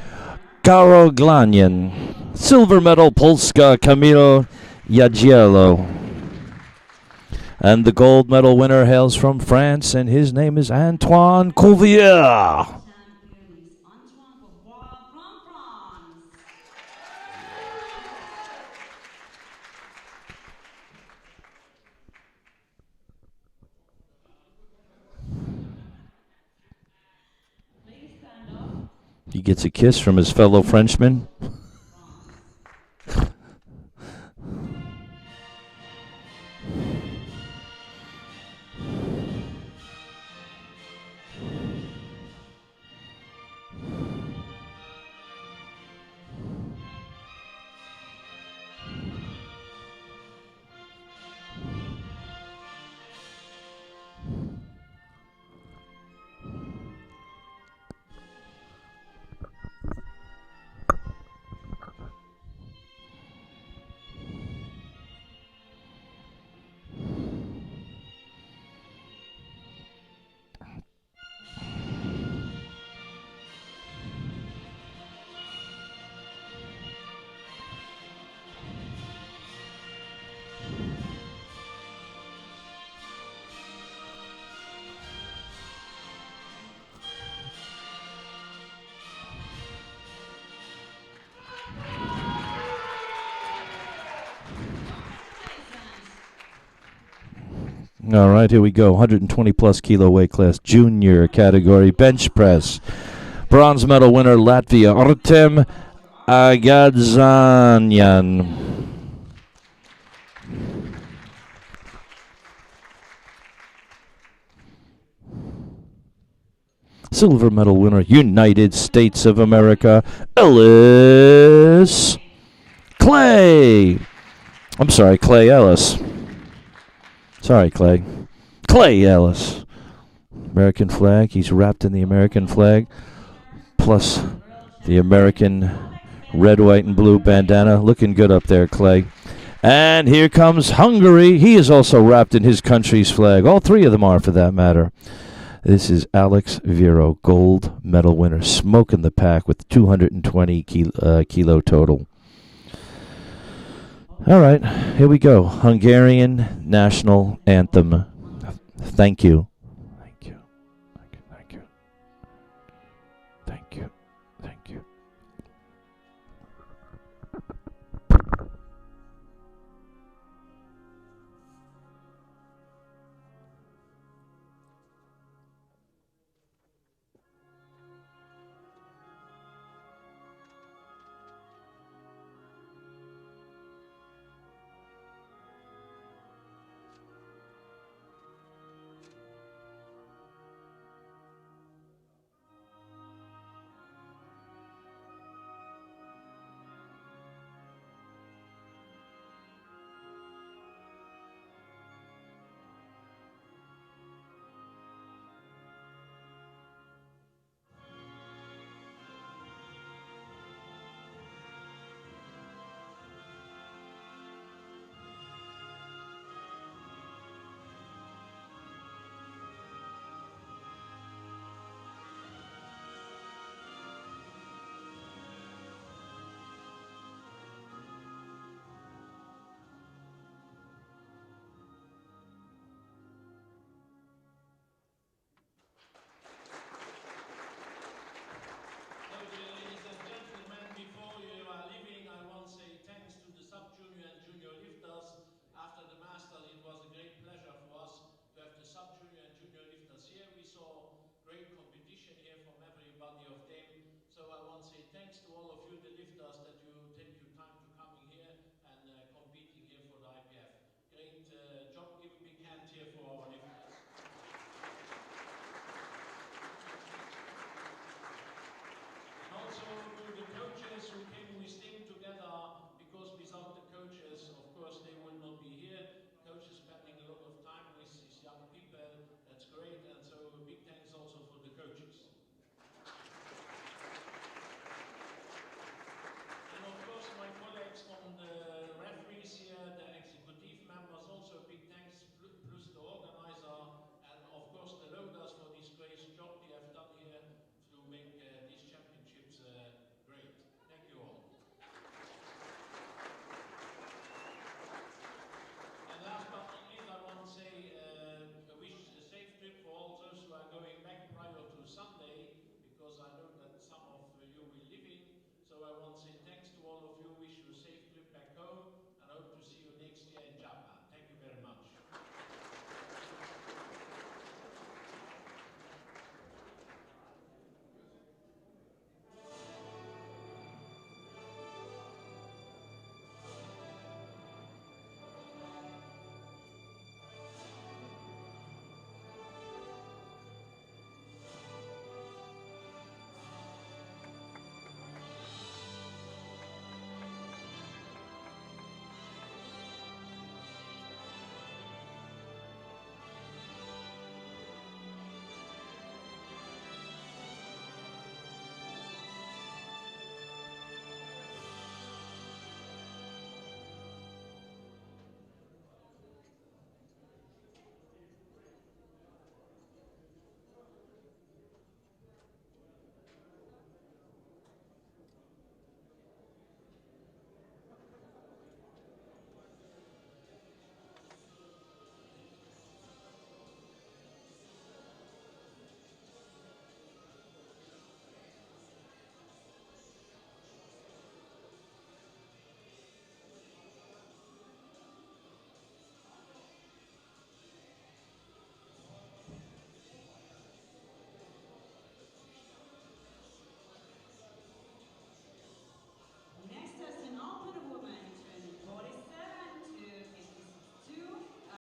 Silver medal, Polska, Camilo Yagiello. And the gold medal winner hails from France, and his name is Antoine Couvier. He gets a kiss from his fellow Frenchman. All right, here we go. 120 plus kilo weight class, junior category, bench press. Bronze medal winner, Latvia, Artem Agadzanyan. Silver medal winner, United States of America, Ellis Klay Ellis. Sorry, Klay. Klay Ellis. American flag. He's wrapped in the American flag, plus the American red, white, and blue bandana. Looking good up there, Klay. And here comes Hungary. He is also wrapped in his country's flag. All three of them are, for that matter. This is Alex Viro, gold medal winner, smoking the pack with 220 kilo total. All right, here we go. Hungarian national anthem. Thank you.